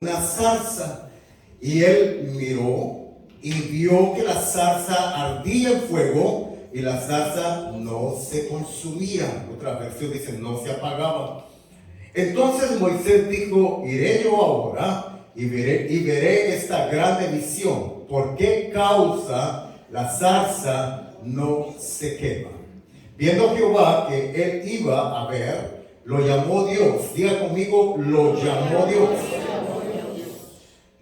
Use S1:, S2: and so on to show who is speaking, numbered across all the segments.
S1: una zarza, y él miró y vio que la zarza ardía en fuego y la zarza no se consumía. Otra versión dice no se apagaba. Entonces Moisés dijo: iré yo ahora y veré esta grande visión. ¿Por qué causa la zarza no se quema? Viendo Jehová que él iba a ver, lo llamó Dios. Diga conmigo: lo llamó Dios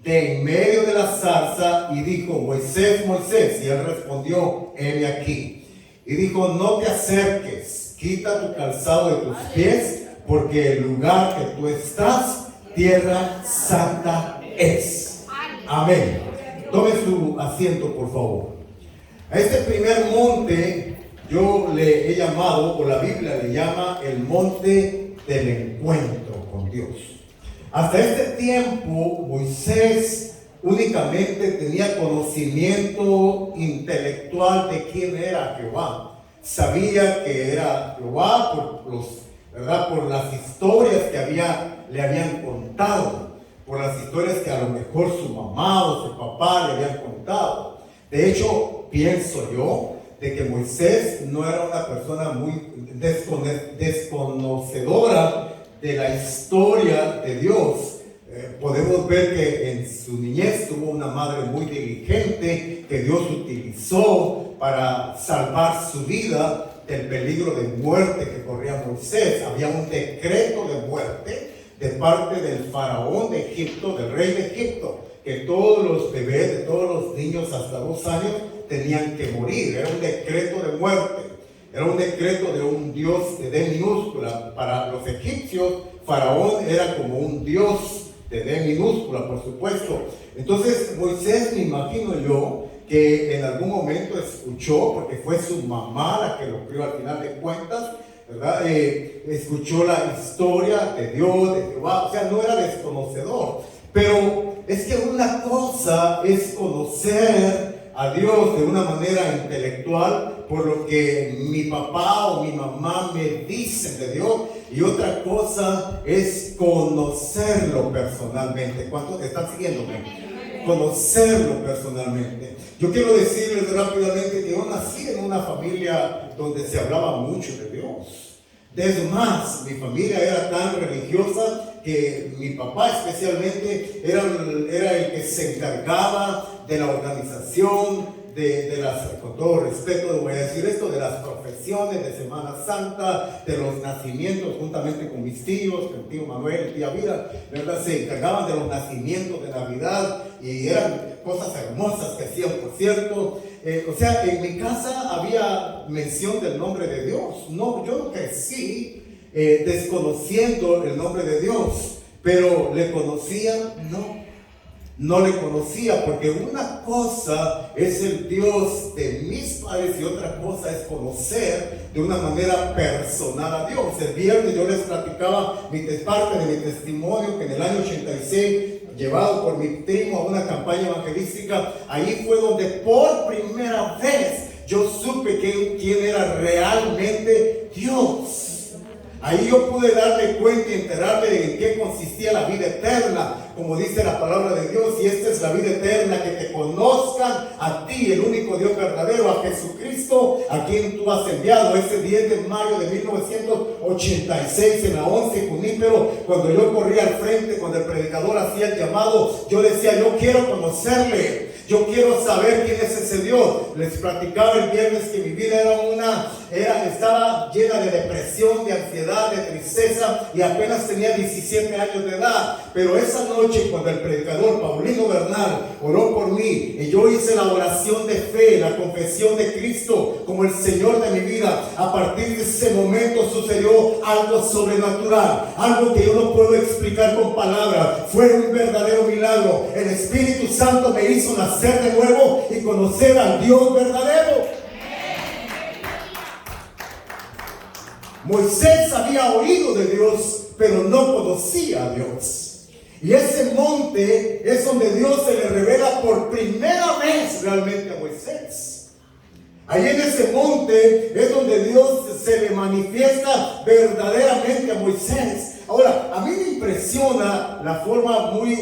S1: de en medio de la zarza y dijo: Moisés, Moisés. Y él respondió: heme aquí. Y dijo: no te acerques, quita tu calzado de tus pies, porque el lugar que tú estás, tierra santa es. Amén. Tome su asiento, por favor. A este primer monte yo le he llamado, o la Biblia le llama, el monte del encuentro con Dios. Hasta este tiempo Moisés únicamente tenía conocimiento intelectual de quién era Jehová. Sabía que era Jehová por las historias que le habían contado, por las historias que a lo mejor su mamá o su papá le habían contado. De hecho, pienso yo de que Moisés no era una persona muy desconocedora de la historia de Dios. Podemos ver que en su niñez tuvo una madre muy diligente que Dios utilizó para salvar su vida del peligro de muerte que corría Moisés. Había un decreto de muerte de parte del faraón de Egipto, del rey de Egipto, que todos los bebés, de todos los niños hasta 2 años tenían que morir. Era un decreto de muerte. Era un decreto de un dios de D minúscula. Para los egipcios, faraón era como un dios de D minúscula, por supuesto. Entonces Moisés, me imagino yo, que en algún momento escuchó, porque fue su mamá la que lo crió al final de cuentas, ¿verdad? Escuchó la historia de Dios, de Jehová. O sea, no era desconocedor. Pero es que una cosa es conocer a Dios de una manera intelectual por lo que mi papá o mi mamá me dicen de Dios, y otra cosa es conocerlo personalmente. ¿Cuántos están siguiéndome? Conocerlo personalmente. Yo quiero decirles rápidamente que yo nací en una familia donde se hablaba mucho de Dios. Es más, mi familia era tan religiosa que mi papá especialmente era el que se encargaba de la organización de las, con todo respeto voy a decir esto, de las profesiones de Semana Santa, de los nacimientos, juntamente con mis tíos, con el tío Manuel, el tía Vida, ¿verdad? Se encargaban de los nacimientos de Navidad, y eran cosas hermosas que hacían, por cierto. O sea, en mi casa había mención del nombre de Dios. No, yo no crecí desconociendo el nombre de Dios, pero ¿le conocía? No le conocía, porque una cosa es el Dios de mis padres y otra cosa es conocer de una manera personal a Dios. El viernes yo les platicaba parte de mi testimonio, que en el año 86, llevado por mi primo a una campaña evangelística, ahí fue donde por primera vez yo supe quién era realmente Dios. Ahí yo pude darme cuenta y enterarme de en qué consistía la vida eterna, como dice la palabra de Dios. Y esta es la vida eterna, que te conozcan a ti, el único Dios verdadero, a Jesucristo, a quien tú has enviado. Ese 10 de mayo de 1986, en la 11 Junípero, cuando yo corría al frente, cuando el predicador hacía el llamado, yo decía: yo quiero conocerle, yo quiero saber quién es ese Dios. Les platicaba el viernes que mi vida estaba llena de depresión, de ansiedad, de tristeza, y apenas tenía 17 años de edad. Pero esa noche, cuando el predicador Paulino Bernal oró por mí y yo hice la oración de fe, la confesión de Cristo como el Señor de mi vida, a partir de ese momento sucedió algo sobrenatural, algo que yo no puedo explicar con palabras. Fue un verdadero milagro. El Espíritu Santo me hizo nacer de nuevo y conocer al Dios verdadero. Moisés había oído de Dios, pero no conocía a Dios. Y ese monte es donde Dios se le revela por primera vez realmente a Moisés. Ahí en ese monte es donde Dios se le manifiesta verdaderamente a Moisés. Ahora, a mí me impresiona la forma muy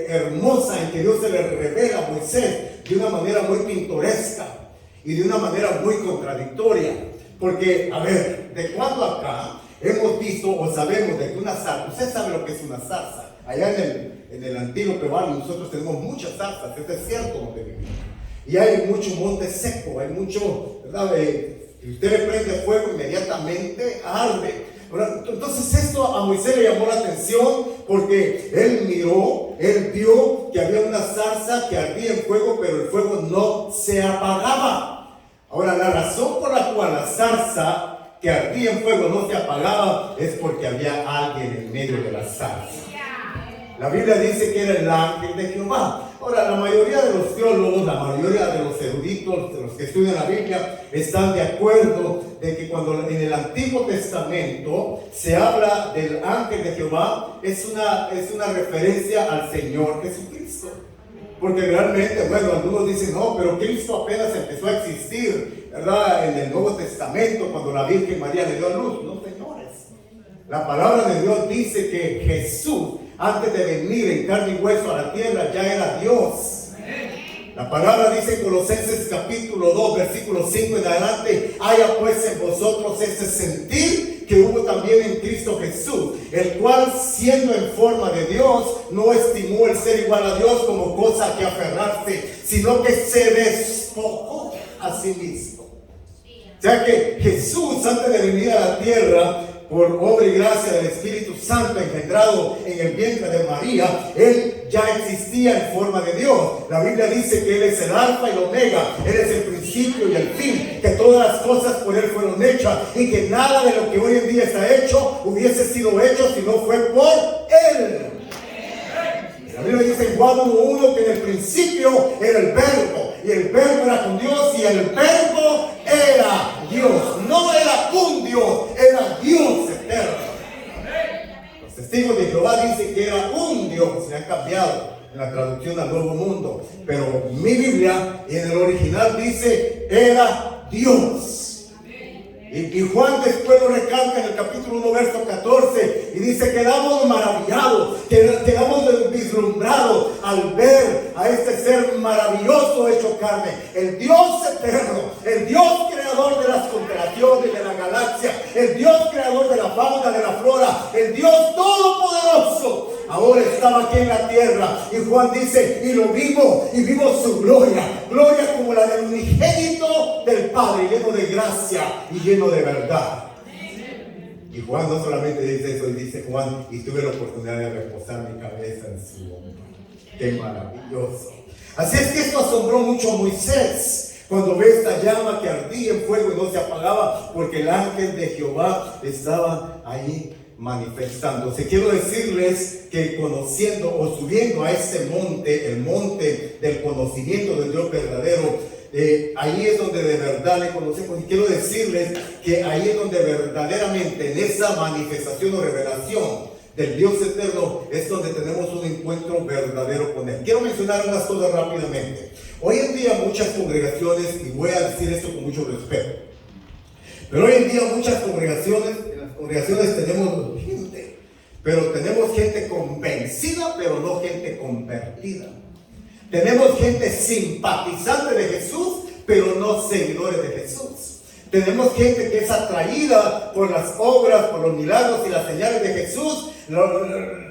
S1: hermosa en que Dios se le revela a Moisés de una manera muy pintoresca y de una manera muy contradictoria. Porque, a ver, ¿de cuándo acá hemos visto o sabemos de que una zarza? Usted sabe lo que es una zarza. Allá en el antiguo Peruano nosotros tenemos muchas zarzas, es desierto donde vivimos. Y hay mucho monte seco, hay mucho, ¿verdad? Si usted le prende fuego, inmediatamente arde. Entonces esto a Moisés le llamó la atención porque él miró, él vio que había una zarza que ardía en fuego, pero el fuego no se apagaba. Ahora, la razón por la cual la zarza que ardía en fuego no se apagaba es porque había alguien en medio de la zarza. La Biblia dice que era el ángel de Jehová. Ahora, la mayoría de los teólogos, la mayoría de los eruditos, de los que estudian la Biblia, están de acuerdo de que cuando en el Antiguo Testamento se habla del ángel de Jehová, es una referencia al Señor Jesucristo. Porque realmente, bueno, algunos dicen, no, pero Cristo apenas empezó a existir, ¿verdad? En el Nuevo Testamento, cuando la Virgen María le dio a luz. No, señores. La palabra de Dios dice que Jesús, antes de venir en carne y hueso a la tierra, ya era Dios. La palabra dice en Colosenses capítulo 2, versículo 5 en adelante: haya pues en vosotros ese sentir que hubo también en Cristo Jesús, el cual, siendo en forma de Dios, no estimó el ser igual a Dios como cosa que aferrarse, sino que se despojó a sí mismo. O sea que Jesús, antes de venir a la tierra, por obra y gracia del Espíritu Santo engendrado en el vientre de María, Él ya existía en forma de Dios. La Biblia dice que Él es el alfa y el omega, Él es el principio y el fin, que todas las cosas por Él fueron hechas y que nada de lo que hoy en día está hecho hubiese sido hecho si no fue por Él. La Biblia dice en Juan 1:1 que en el principio era el verbo, y el verbo era con Dios, y el verbo era Dios. No era un Dios, era Dios eterno. Los testigos de Jehová dicen que era un Dios. Se ha cambiado en la traducción al Nuevo Mundo, pero mi Biblia en el original dice era Dios. Y Juan después lo recalca en el capítulo 1, verso 14, y dice: quedamos maravillados, quedamos vislumbrados al ver a este ser maravilloso hecho carne, el Dios eterno, el Dios creador de las constelaciones de la galaxia, el Dios creador de la fauna, de la flora, el Dios todopoderoso. Ahora estaba aquí en la tierra, y Juan dice: y lo vimos, y vimos su gloria, gloria como la del unigénito del Padre, lleno de gracia y lleno de verdad. Y Juan no solamente dice eso, y dice Juan: y tuve la oportunidad de reposar mi cabeza en su hombro. ¡Qué maravilloso! Así es que esto asombró mucho a Moisés cuando ve esta llama que ardía en fuego y no se apagaba, porque el ángel de Jehová estaba ahí manifestándose. Quiero decirles que conociendo o subiendo a este monte, el monte del conocimiento del Dios verdadero, ahí es donde de verdad le conocemos. Y quiero decirles que ahí es donde verdaderamente, en esa manifestación o revelación del Dios eterno, es donde tenemos un encuentro verdadero con Él. Quiero mencionar unas cosas rápidamente. Hoy en día muchas congregaciones, y voy a decir esto con mucho respeto, pero hoy en día muchas congregaciones, en las congregaciones tenemos gente, pero tenemos gente convencida, pero no gente convertida. Tenemos gente simpatizante de Jesús, pero no seguidores de Jesús. Tenemos gente que es atraída por las obras, por los milagros y las señales de Jesús.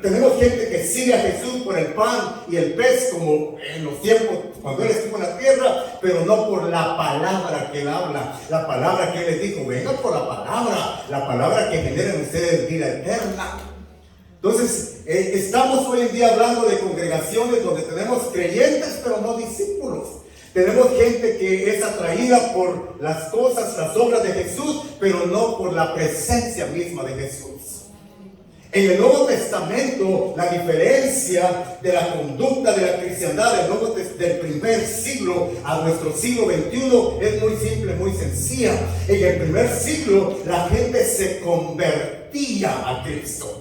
S1: Tenemos gente que sigue a Jesús por el pan y el pez, como en los tiempos cuando Él estuvo en la tierra, pero no por la palabra que Él habla, la palabra que Él les dijo: vengan por la palabra que genera en ustedes vida eterna. Entonces, estamos hoy en día hablando de congregaciones donde tenemos creyentes, pero no discípulos. Tenemos gente que es atraída por las cosas, las obras de Jesús, pero no por la presencia misma de Jesús. En el Nuevo Testamento, la diferencia de la conducta de la cristiandad del primer siglo a nuestro siglo XXI es muy simple, muy sencilla. En el primer siglo, la gente se convertía a Cristo.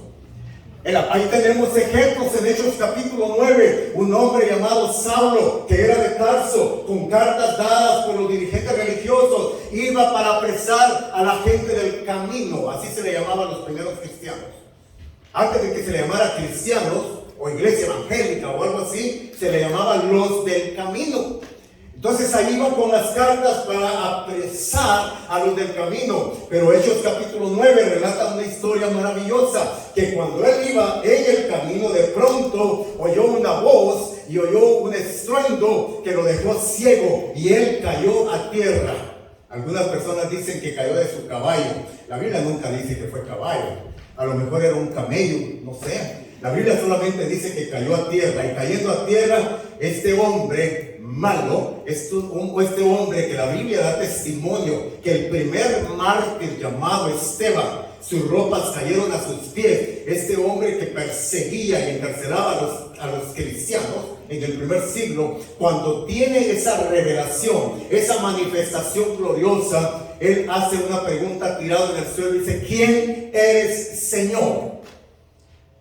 S1: Ahí tenemos ejemplos en Hechos capítulo 9, un hombre llamado Saulo, que era de Tarso, con cartas dadas por los dirigentes religiosos, iba para apresar a la gente del camino, así se le llamaban los primeros cristianos. Antes de que se le llamara cristianos o iglesia evangélica o algo así, se le llamaba los del camino. Entonces ahí iba con las cartas para apresar a los del camino. Pero Hechos capítulo 9 relata una historia maravillosa, que cuando él iba en el camino, de pronto oyó una voz y oyó un estruendo que lo dejó ciego y él cayó a tierra. Algunas personas dicen que cayó de su caballo. La Biblia nunca dice que fue caballo. A lo mejor era un camello, no sé. La Biblia solamente dice que cayó a tierra, y cayendo a tierra, este hombre malo, este hombre que la Biblia da testimonio que el primer mártir llamado Esteban, sus ropas cayeron a sus pies. Este hombre que perseguía y encarcelaba a los cristianos en el primer siglo, cuando tiene esa revelación, esa manifestación gloriosa, él hace una pregunta tirado en el suelo y dice: ¿quién eres, Señor?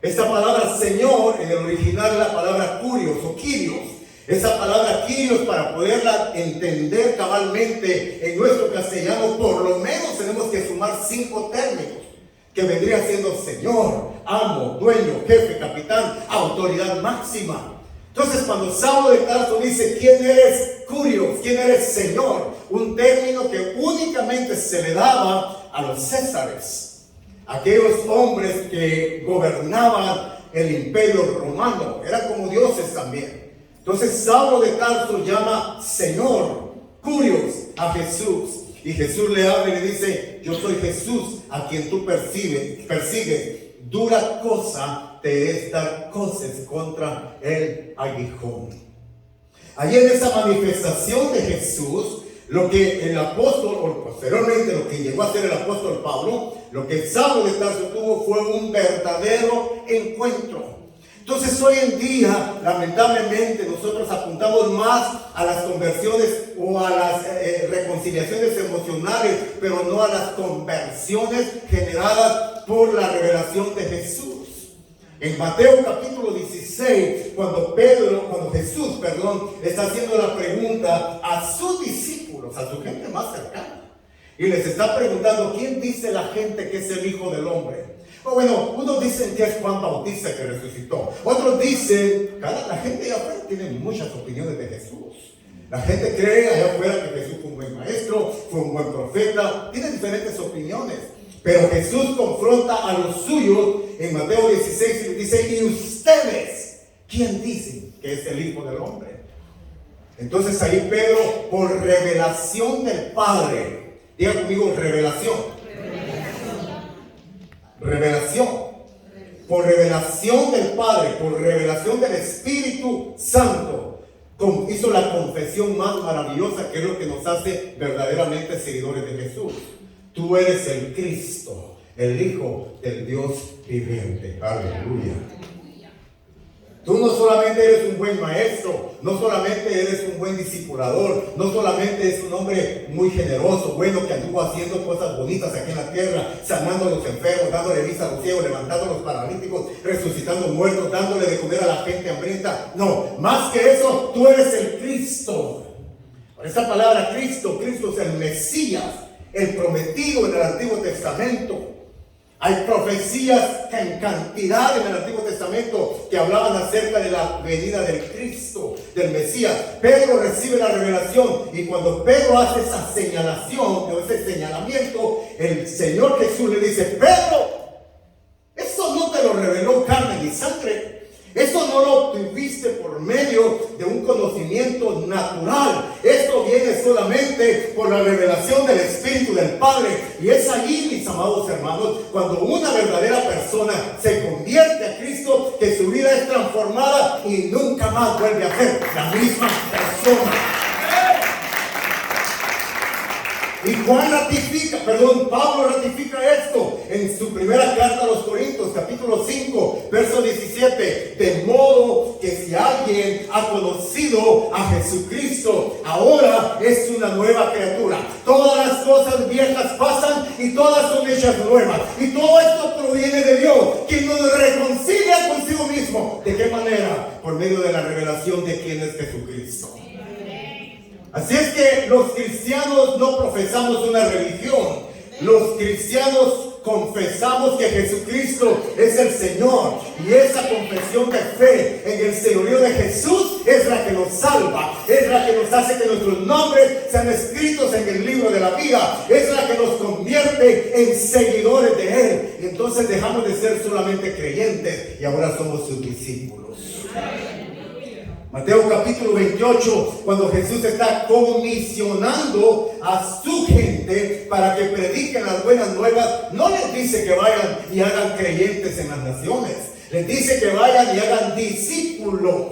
S1: Esta palabra Señor en el original es la palabra Curios o Kyrios. Esa palabra Kyrios, para poderla entender cabalmente en nuestro castellano, por lo menos tenemos que sumar 5 términos, que vendría siendo Señor, amo, dueño, jefe, capitán, autoridad máxima. Entonces, cuando Saulo de Tarso dice: ¿quién eres, Curios? ¿Quién eres, Señor? Un término que únicamente se le daba a los césares, aquellos hombres que gobernaban el imperio romano, eran como dioses también. Entonces Saulo de Tarso llama Señor, Curios, a Jesús, y Jesús le habla y le dice: yo soy Jesús a quien tú persigues. Dura cosa te es dar coces contra el aguijón. Allí en esa manifestación de Jesús, lo que el apóstol, o posteriormente lo que llegó a ser el apóstol Pablo, lo que Saulo de Tarso tuvo fue un verdadero encuentro. Entonces hoy en día, lamentablemente, nosotros apuntamos más a las conversiones o a las reconciliaciones emocionales, pero no a las conversiones generadas por la revelación de Jesús. En Mateo capítulo 16, cuando Jesús está haciendo la pregunta a sus discípulos, a su gente más cercana, y les está preguntando: ¿quién dice la gente que es el Hijo del Hombre? Bueno, unos dicen que es Juan Bautista que resucitó, otros dicen, la gente allá afuera tiene muchas opiniones de Jesús. La gente cree allá afuera que Jesús fue un buen maestro, fue un buen profeta, tiene diferentes opiniones. Pero Jesús confronta a los suyos en Mateo 16 y dice: ¿y ustedes quién dicen que es el Hijo del Hombre? Entonces ahí Pedro, por revelación del Padre, diga conmigo: revelación. Revelación. Por revelación del Padre, por revelación del Espíritu Santo, hizo la confesión más maravillosa, que es lo que nos hace verdaderamente seguidores de Jesús. Tú eres el Cristo, el Hijo del Dios viviente. Aleluya. Tú no solamente eres un buen maestro, no solamente eres un buen discipulador, no solamente eres un hombre muy generoso, bueno, que anduvo haciendo cosas bonitas aquí en la tierra, sanando a los enfermos, dándole vista a los ciegos, levantando a los paralíticos, resucitando muertos, dándole de comer a la gente hambrienta. No, más que eso, tú eres el Cristo. Por esa palabra Cristo es el Mesías, el prometido en el Antiguo Testamento. Hay profecías en cantidad en el Antiguo Testamento que hablaban acerca de la venida del Cristo, del Mesías. Pedro recibe la revelación, y cuando Pedro hace esa señalación o ese señalamiento, el Señor Jesús le dice: Pedro, eso no te lo reveló carne ni sangre. Esto no lo obtuviste por medio de un conocimiento natural. Esto viene solamente por la revelación del Espíritu del Padre. Y es allí, mis amados hermanos, cuando una verdadera persona se convierte a Cristo, que su vida es transformada y nunca más vuelve a ser la misma persona. Y Pablo ratifica esto en su primera carta a los Corintios, capítulo 5, verso 17. De modo que si alguien ha conocido a Jesucristo, ahora es una nueva criatura. Todas las cosas viejas pasan y todas son hechas nuevas. Y todo esto proviene de Dios, quien nos reconcilia consigo mismo. ¿De qué manera? Por medio de la revelación de quién es Jesucristo. Así es que los cristianos no profesamos una religión. Los cristianos confesamos que Jesucristo es el Señor, y esa confesión de fe en el señorío de Jesús es la que nos salva, es la que nos hace que nuestros nombres sean escritos en el libro de la vida, es la que nos convierte en seguidores de Él. Y entonces dejamos de ser solamente creyentes y ahora somos sus discípulos. Mateo capítulo 28, cuando Jesús está comisionando a su gente para que prediquen las buenas nuevas, no les dice que vayan y hagan creyentes en las naciones, les dice que vayan y hagan discípulos,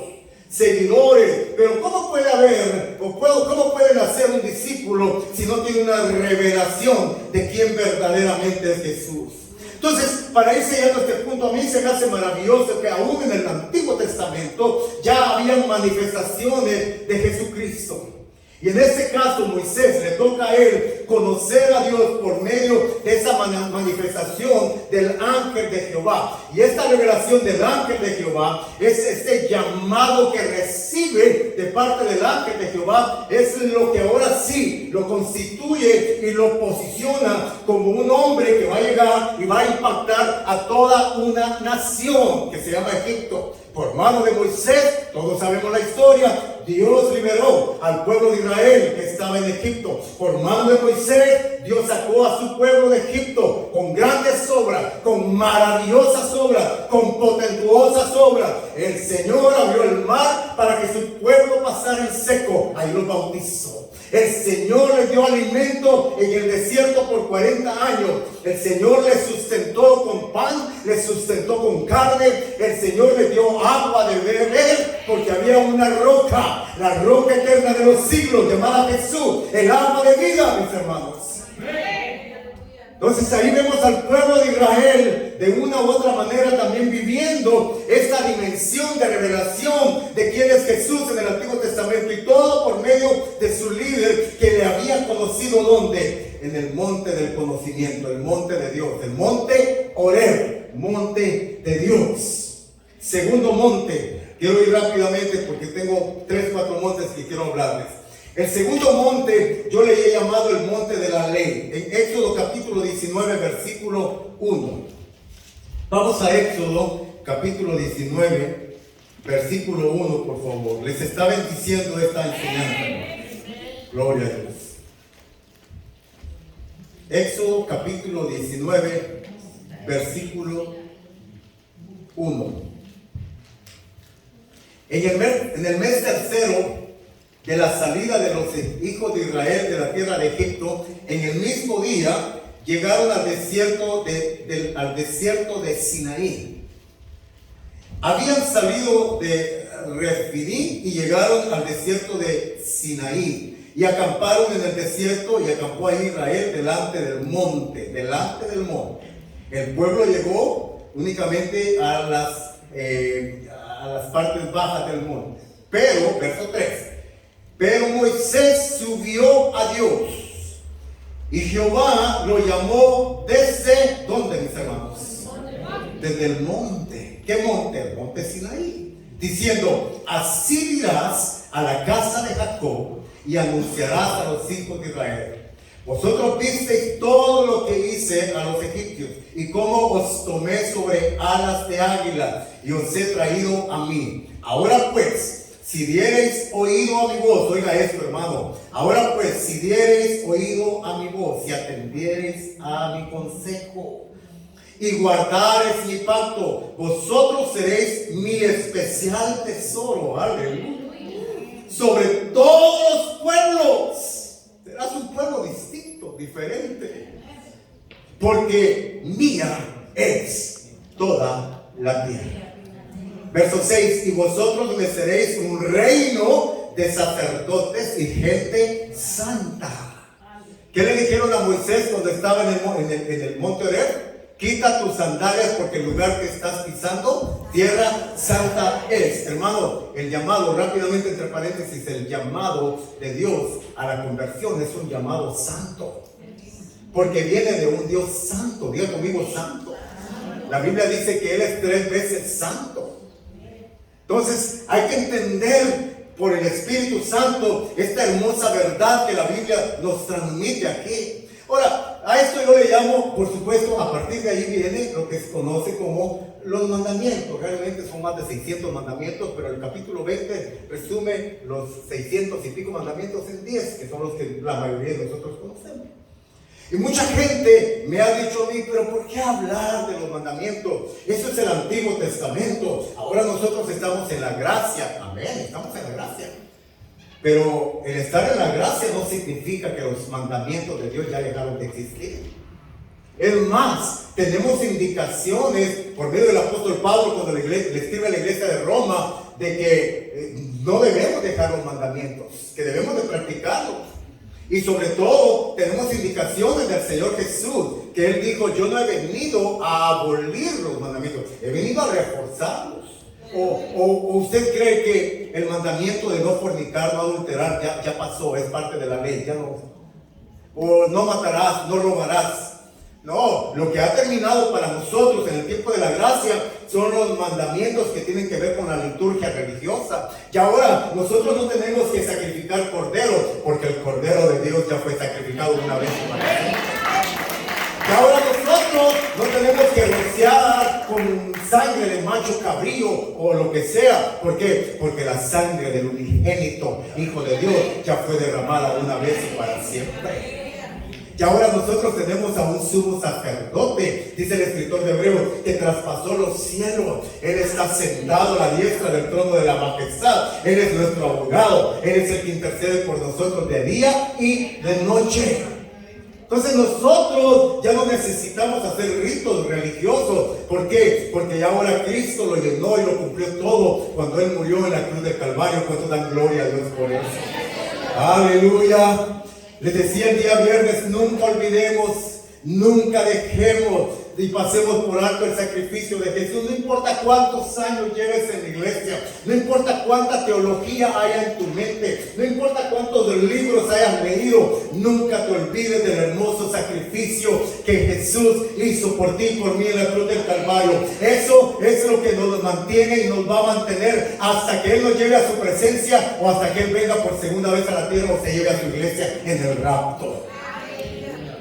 S1: seguidores. Pero ¿cómo puede haber, cómo puede nacer un discípulo si no tiene una revelación de quién verdaderamente es Jesús? Entonces, para ir llegando a este punto, a mí se me hace maravilloso que aún en el Antiguo Testamento ya habían manifestaciones de Jesucristo. Y en este caso, Moisés le toca a él conocer a Dios por medio de esa manifestación del ángel de Jehová. Y esta revelación del ángel de Jehová es este llamado que recibe de parte del ángel de Jehová. Es lo que ahora sí lo constituye y lo posiciona como un hombre que va a llegar y va a impactar a toda una nación que se llama Egipto. Por mano de Moisés, todos sabemos la historia, Dios liberó al pueblo de Israel que estaba en Egipto. Por mano de Moisés, Dios sacó a su pueblo de Egipto con grandes obras, con maravillosas obras, con potentuosas obras. El Señor abrió el mar para que su pueblo pasara en seco. Ahí los bautizó. El Señor les dio alimento en el desierto por 40 años. El Señor les sustentó con pan, les sustentó con carne. El Señor les dio agua de beber porque había una roca, la roca eterna de los siglos llamada Jesús, el agua de vida, mis hermanos. Entonces ahí vemos al pueblo de Israel de una u otra manera también viviendo esta dimensión de revelación de quién es Jesús en el Antiguo Testamento, y todo por medio de su líder que le había conocido. ¿Dónde? En el monte del conocimiento, el monte de Dios, el monte Horeb, monte de Dios. Segundo monte, quiero ir rápidamente porque tengo 3-4 montes que quiero hablarles. El segundo monte yo le he llamado el monte de la ley, en Éxodo capítulo 19 versículo 1. Vamos a Éxodo capítulo 19 versículo 1, por favor. Les está bendiciendo esta enseñanza. Gloria a Dios. Éxodo capítulo 19 versículo 1. En el mes tercero de la salida de los hijos de Israel de la tierra de Egipto, en el mismo día llegaron al desierto de Sinaí. Habían salido de Refidim y llegaron al desierto de Sinaí y acamparon en el desierto, y acampó ahí Israel delante del monte. El pueblo llegó únicamente a las partes bajas del monte. Pero, verso 3, pero Moisés subió a Dios y Jehová lo llamó desde, ¿dónde, mis hermanos? Desde el monte. ¿Qué monte? El monte Sinaí. Diciendo, así dirás a la casa de Jacob y anunciarás a los hijos de Israel: vosotros visteis todo lo que hice a los egipcios, y cómo os tomé sobre alas de águila y os he traído a mí. Ahora pues, si diereis oído a mi voz, oiga esto, hermano. Ahora pues, si diereis oído a mi voz y atendiereis a mi consejo y guardareis mi pacto, vosotros seréis mi especial tesoro. Aleluya. Sobre todos los pueblos. Serás un pueblo distinto, diferente. Porque mía es toda la tierra. Verso 6, y vosotros me seréis un reino de sacerdotes y gente santa. ¿Qué le dijeron a Moisés cuando estaba en el monte Horeb? Quita tus sandalias porque el lugar que estás pisando, tierra santa es. Hermano, el llamado, rápidamente entre paréntesis, el llamado de Dios a la conversión es un llamado santo. Porque viene de un Dios santo. Diga conmigo, santo. La Biblia dice que Él es 3 veces santo. Entonces hay que entender por el Espíritu Santo esta hermosa verdad que la Biblia nos transmite aquí. Ahora, A esto yo le llamo, por supuesto, a partir de ahí viene lo que se conoce como los mandamientos. Realmente son más de 600 mandamientos, pero el capítulo 20 resume los 600 y pico mandamientos en 10, que son los que la mayoría de nosotros conocemos. Y mucha gente me ha dicho a mí, pero ¿por qué hablar de los mandamientos? Eso es el Antiguo Testamento. Ahora nosotros estamos en la gracia. Amén, estamos en la gracia. Pero el estar en la gracia no significa que los mandamientos de Dios ya dejaron de existir. Es más, tenemos indicaciones por medio del apóstol Pablo cuando le escribe a la iglesia de Roma de que no debemos dejar los mandamientos, que debemos de practicarlos. Y sobre todo tenemos indicaciones del Señor Jesús, que Él dijo, yo no he venido a abolir los mandamientos, he venido a reforzarlos. O usted cree que el mandamiento de no fornicar, no adulterar, ya pasó, es parte de la ley, ya no. O no matarás, no robarás. No, lo que ha terminado para nosotros en el tiempo de la gracia son los mandamientos que tienen que ver con la liturgia religiosa. Y ahora nosotros no tenemos que sacrificar corderos, porque el cordero de Dios ya fue sacrificado una vez para siempre. Y ahora nosotros no tenemos que rociar con sangre de macho cabrío o lo que sea. ¿Por qué? Porque la sangre del unigénito Hijo de Dios ya fue derramada una vez y para siempre. Y ahora nosotros tenemos a un sumo sacerdote, dice el escritor de Hebreos, que traspasó los cielos. Él está sentado a la diestra del trono de la majestad. Él es nuestro abogado. Él es el que intercede por nosotros de día y de noche. Entonces nosotros ya no necesitamos hacer ritos religiosos. ¿Por qué? Porque ya ahora Cristo lo llenó y lo cumplió todo cuando Él murió en la cruz del Calvario. ¿Cuánto dan gloria a Dios por eso? Aleluya. Les decía el día viernes, nunca olvidemos, nunca dejemos y pasemos por alto el sacrificio de Jesús. No importa cuántos años lleves en la iglesia, no importa cuánta teología haya en tu mente, no importa cuántos libros hayas leído, nunca te olvides del hermoso sacrificio que Jesús hizo por ti y por mí en la cruz del Calvario. Eso es lo que nos mantiene y nos va a mantener hasta que Él nos lleve a su presencia o hasta que Él venga por segunda vez a la tierra o se lleve a su iglesia en el rapto.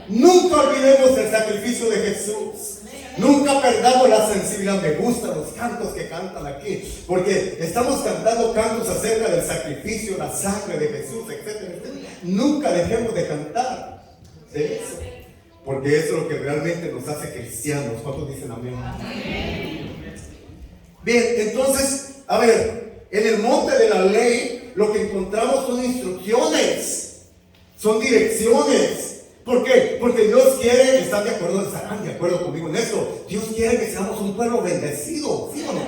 S1: Nunca olvidemos el sacrificio de Jesús. Nunca perdamos la sensibilidad. Me gustan los cantos que cantan aquí, porque estamos cantando cantos acerca del sacrificio, la sangre de Jesús, etcétera, etcétera. Nunca dejemos de cantar de eso, porque eso es lo que realmente nos hace cristianos. ¿Cuántos dicen amén? Bien, entonces, a ver, en el monte de la ley lo que encontramos son instrucciones, son direcciones. ¿Por qué? Porque Dios quiere, estarán de acuerdo conmigo en esto, Dios quiere que seamos un pueblo bendecido, ¿sí o no?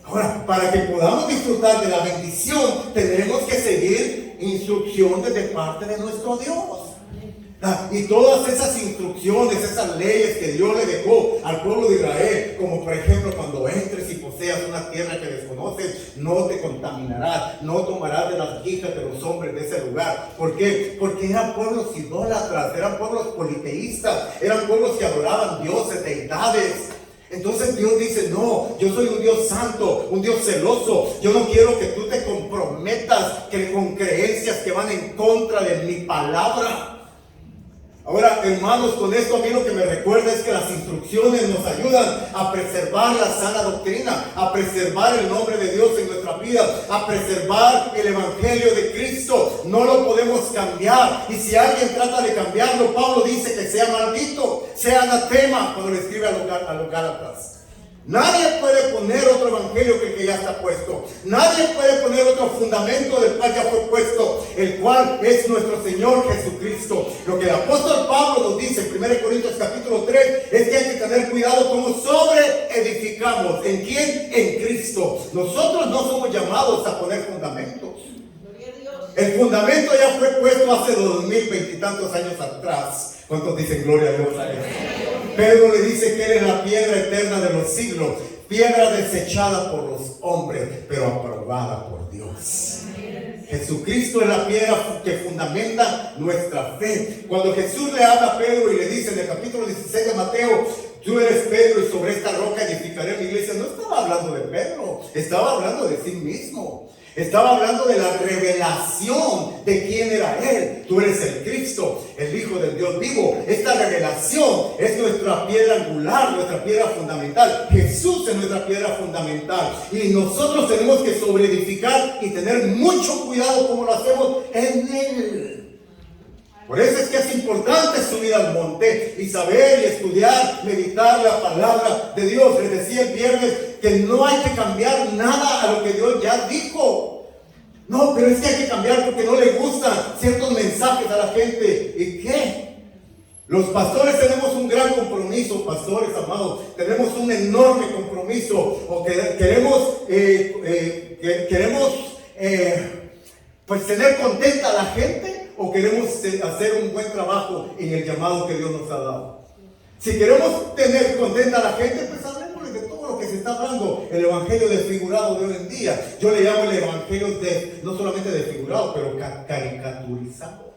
S1: Ahora, para que podamos disfrutar de la bendición, tenemos que seguir instrucciones de parte de nuestro Dios. Y todas esas instrucciones, esas leyes que Dios le dejó al pueblo de Israel, como por ejemplo cuando entres y poseas una tierra que desconoces, no te contaminarás, no tomarás de las hijas de los hombres de ese lugar. ¿Por qué? Porque eran pueblos idólatras, eran pueblos politeístas, eran pueblos que adoraban dioses, deidades. Entonces Dios dice, no, yo soy un Dios santo, un Dios celoso. Yo no quiero que tú te comprometas con creencias que van en contra de mi palabra. Ahora, hermanos, con esto a mí lo que me recuerda es que las instrucciones nos ayudan a preservar la sana doctrina, a preservar el nombre de Dios en nuestra vida, a preservar el Evangelio de Cristo. No lo podemos cambiar. Y si alguien trata de cambiarlo, Pablo dice que sea maldito, sea anatema, cuando le escribe a los Gálatas. Nadie puede poner otro evangelio que el que ya está puesto. Nadie puede poner otro fundamento del cual ya fue puesto, el cual es nuestro Señor Jesucristo. Lo que el apóstol Pablo nos dice en 1 Corintios capítulo 3 es que hay que tener cuidado cómo sobre edificamos. ¿En quién? En Cristo. Nosotros no somos llamados a poner fundamentos. El fundamento ya fue puesto hace 2020 y tantos años atrás. ¿Cuántos dicen gloria a Dios? Pedro le dice que Él es la piedra eterna de los siglos, piedra desechada por los hombres, pero aprobada por Dios. Jesucristo es la piedra que fundamenta nuestra fe. Cuando Jesús le habla a Pedro y le dice en el capítulo 16 de Mateo, tú eres Pedro y sobre esta roca edificaré mi iglesia, no estaba hablando de Pedro, estaba hablando de sí mismo. Estaba hablando de la revelación de quién era Él. Tú eres el Cristo, el Hijo del Dios vivo. Esta revelación es nuestra piedra angular, nuestra piedra fundamental. Jesús es nuestra piedra fundamental. Y nosotros tenemos que sobreedificar y tener mucho cuidado como lo hacemos en Él. Por eso es que es importante subir al monte y saber y estudiar, meditar la palabra de Dios. Les decía el viernes que no hay que cambiar nada a lo que Dios ya dijo. No, pero es que hay que cambiar porque no le gustan ciertos mensajes a la gente. ¿Y qué? Los pastores tenemos un gran compromiso, pastores amados. Tenemos un enorme compromiso. O que queremos pues tener contenta a la gente, o queremos hacer un buen trabajo en el llamado que Dios nos ha dado. Si queremos tener contenta a la gente, pues hablemos de todo lo que se está hablando, el evangelio desfigurado de hoy en día. Yo le llamo el evangelio no solamente desfigurado, pero caricaturizado.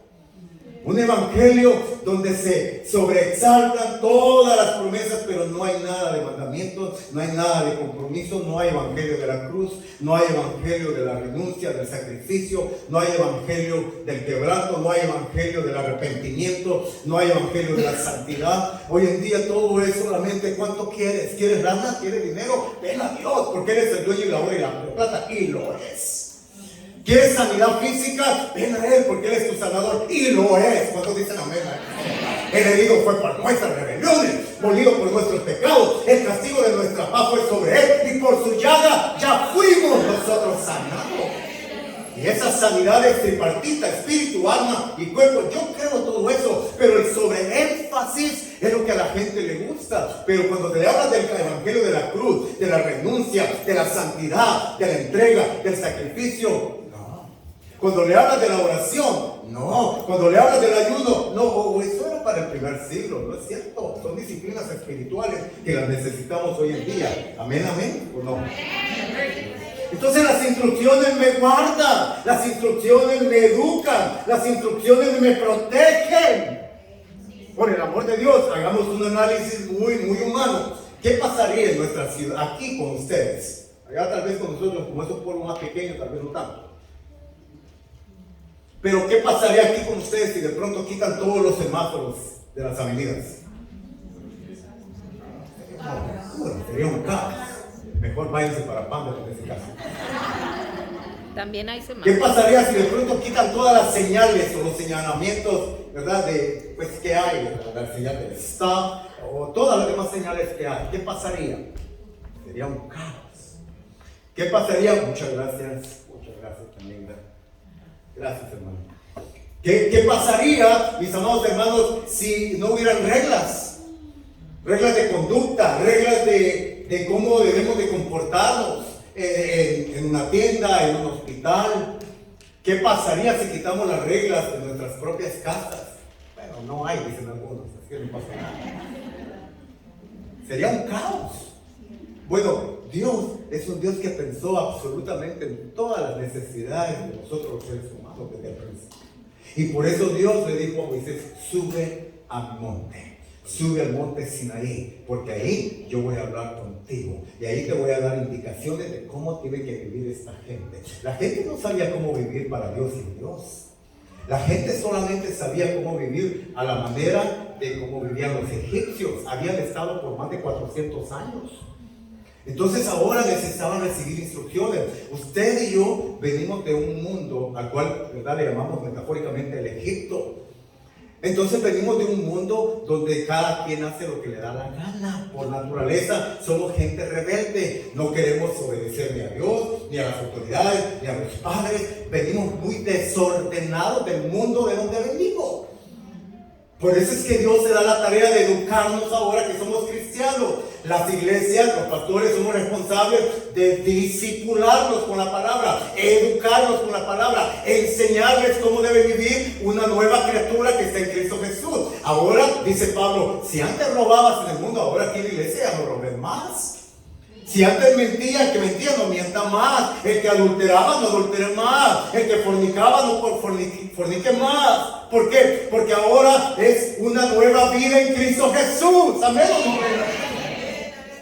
S1: Un evangelio donde se sobreexaltan todas las promesas, pero no hay nada de mandamientos, no hay nada de compromiso, no hay evangelio de la cruz, no hay evangelio de la renuncia, del sacrificio, no hay evangelio del quebranto, no hay evangelio del arrepentimiento, no hay evangelio de la santidad. Hoy en día todo es solamente cuánto quieres. ¿Quieres lana? ¿Quieres dinero? Ven a Dios, porque eres el dueño y la oro y la plata, y lo es. ¿Quieres sanidad física? Ven a Él porque Él es tu sanador, y lo es. ¿Cuántos dicen amén? El herido fue por nuestras rebeliones, molido por nuestros pecados, el castigo de nuestra paz fue sobre Él, y por su llaga ya fuimos nosotros sanados. Y esa sanidad es tripartita, espíritu, alma y cuerpo. Yo creo todo eso, pero el sobreénfasis es lo que a la gente le gusta. Pero cuando te hablas del evangelio de la cruz, de la renuncia, de la santidad, de la entrega, del sacrificio, cuando le hablas de la oración, no. Cuando le hablas del ayuno, no. Eso era para el primer siglo, no es cierto. Son disciplinas espirituales que las necesitamos hoy en día. Amén, amén, ¿o no? Entonces las instrucciones me guardan, las instrucciones me educan, las instrucciones me protegen. Por el amor de Dios, hagamos un análisis muy humano. ¿Qué pasaría en nuestra ciudad, aquí con ustedes? Allá tal vez con nosotros, como es un pueblo más pequeño, tal vez no tanto. Pero ¿qué pasaría aquí con ustedes si de pronto quitan todos los semáforos de las avenidas? Bueno, sería un caos. Mejor váyanse para Pampa en ese caso.
S2: También hay semáforos.
S1: ¿Qué pasaría si de pronto quitan todas las señales o los señalamientos, verdad, de, pues, que hay, ¿verdad? La señal del stop o todas las demás señales que hay? ¿Qué pasaría? Sería un caos. ¿Qué pasaría? Muchas gracias también. Gracias, hermano. ¿Qué pasaría, mis amados hermanos, si no hubieran reglas? Reglas de conducta, reglas de cómo debemos de comportarnos en una tienda, en un hospital. ¿Qué pasaría si quitamos las reglas de nuestras propias casas? Bueno, no hay, dicen algunos, así que no pasa nada. Sería un caos. Bueno, Dios es un Dios que pensó absolutamente en todas las necesidades de nosotros los seres humanos desde el principio. Y por eso Dios le dijo a Moisés, sube al monte Sinaí, porque ahí yo voy a hablar contigo y ahí te voy a dar indicaciones de cómo tiene que vivir esta gente. La gente no sabía cómo vivir para Dios sin Dios. La gente solamente sabía cómo vivir a la manera de cómo vivían los egipcios. Habían estado por más de 400 años. Entonces ahora necesitaban recibir instrucciones. Usted y yo venimos de un mundo al cual, ¿verdad?, le llamamos metafóricamente el Egipto. Entonces venimos de un mundo donde cada quien hace lo que le da la gana. Por naturaleza somos gente rebelde. No queremos obedecer ni a Dios, ni a las autoridades, ni a los padres. Venimos muy desordenados del mundo de donde venimos. Por eso es que Dios se da la tarea de educarnos ahora que somos cristianos. Las iglesias, los pastores somos responsables de discipularnos con la palabra, educarnos con la palabra, enseñarles cómo debe vivir una nueva criatura que está en Cristo Jesús. Ahora, dice Pablo, si antes robabas en el mundo, ahora aquí en la iglesia no robes más. Si antes mentía, el que mentía no mienta más. El que adulteraba no adultere más. El que fornicaba no fornique más. ¿Por qué? Porque ahora es una nueva vida en Cristo Jesús. Amén.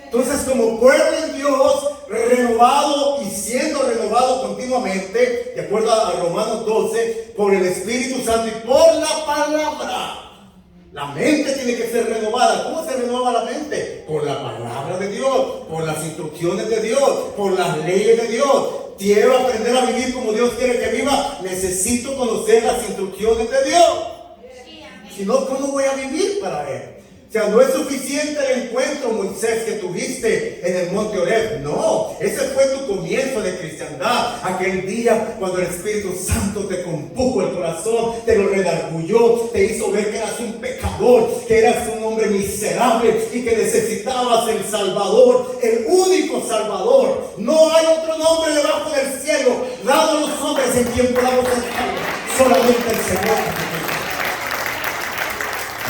S1: Entonces, como pueblo en Dios, renovado y siendo renovado continuamente, de acuerdo a Romanos 12, por el Espíritu Santo y por la palabra. La mente tiene que ser renovada. ¿Cómo se renueva la mente? Por la palabra de Dios, por las instrucciones de Dios, por las leyes de Dios. Quiero aprender a vivir como Dios quiere que viva. Necesito conocer las instrucciones de Dios. Si no, ¿cómo voy a vivir para Él? O sea, no es suficiente el encuentro, Moisés, que tuviste en el monte Horeb. No, ese fue tu comienzo de cristiandad. Aquel día cuando el Espíritu Santo te compuso el corazón, te lo redarguyó, te hizo ver que eras un pecador, que eras un hombre miserable y que necesitabas el Salvador, el único Salvador. No hay otro nombre debajo del cielo dado a los hombres en quien podamos ser salvos. Solamente el Señor.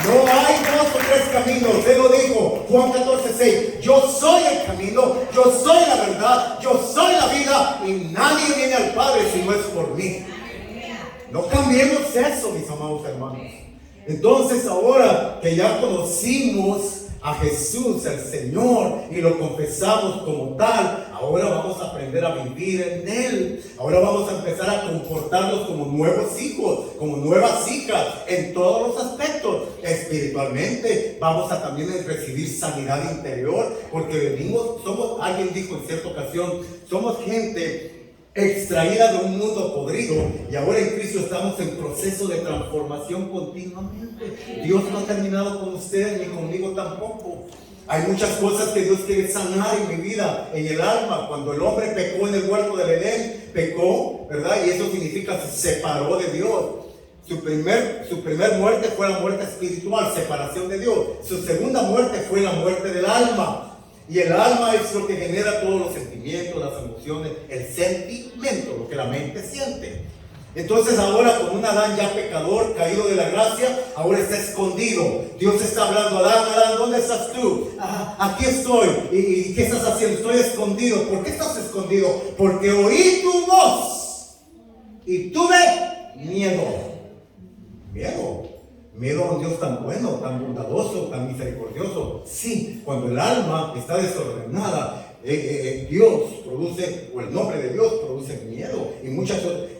S1: No hay dos o tres caminos. Él lo dijo, Juan 14:6. Yo soy el camino, yo soy la verdad, yo soy la vida, y nadie viene al Padre si no es por mí. No cambiemos eso, mis amados hermanos. Entonces, ahora que ya conocimos a Jesús, el Señor, y lo confesamos como tal, ahora vamos a aprender a vivir en Él. Ahora vamos a empezar a comportarnos como nuevos hijos, como nuevas hijas, en todos los aspectos. Espiritualmente vamos a también recibir sanidad interior, porque alguien dijo en cierta ocasión, somos gente extraída de un mundo podrido, y ahora en Cristo estamos en proceso de transformación continuamente. Dios no ha terminado con ustedes ni conmigo tampoco. Hay muchas cosas que Dios quiere sanar en mi vida, en el alma. Cuando el hombre pecó en el huerto del Edén, pecó, ¿verdad? Y eso significa se separó de Dios. Su primer muerte fue la muerte espiritual, separación de Dios. Su segunda muerte fue la muerte del alma. Y el alma es lo que genera todos los sentimientos, las emociones, el sentimiento, lo que la mente siente. Entonces ahora, con un Adán ya pecador, caído de la gracia, ahora está escondido. Dios está hablando: Adán, ¿dónde estás tú? Aquí estoy. ¿Y qué estás haciendo? Estoy escondido. ¿Por qué estás escondido? Porque oí tu voz y tuve miedo. Miedo a un Dios tan bueno, tan bondadoso, tan misericordioso. Sí, cuando el alma está desordenada, Dios produce, o el nombre de Dios produce miedo. Y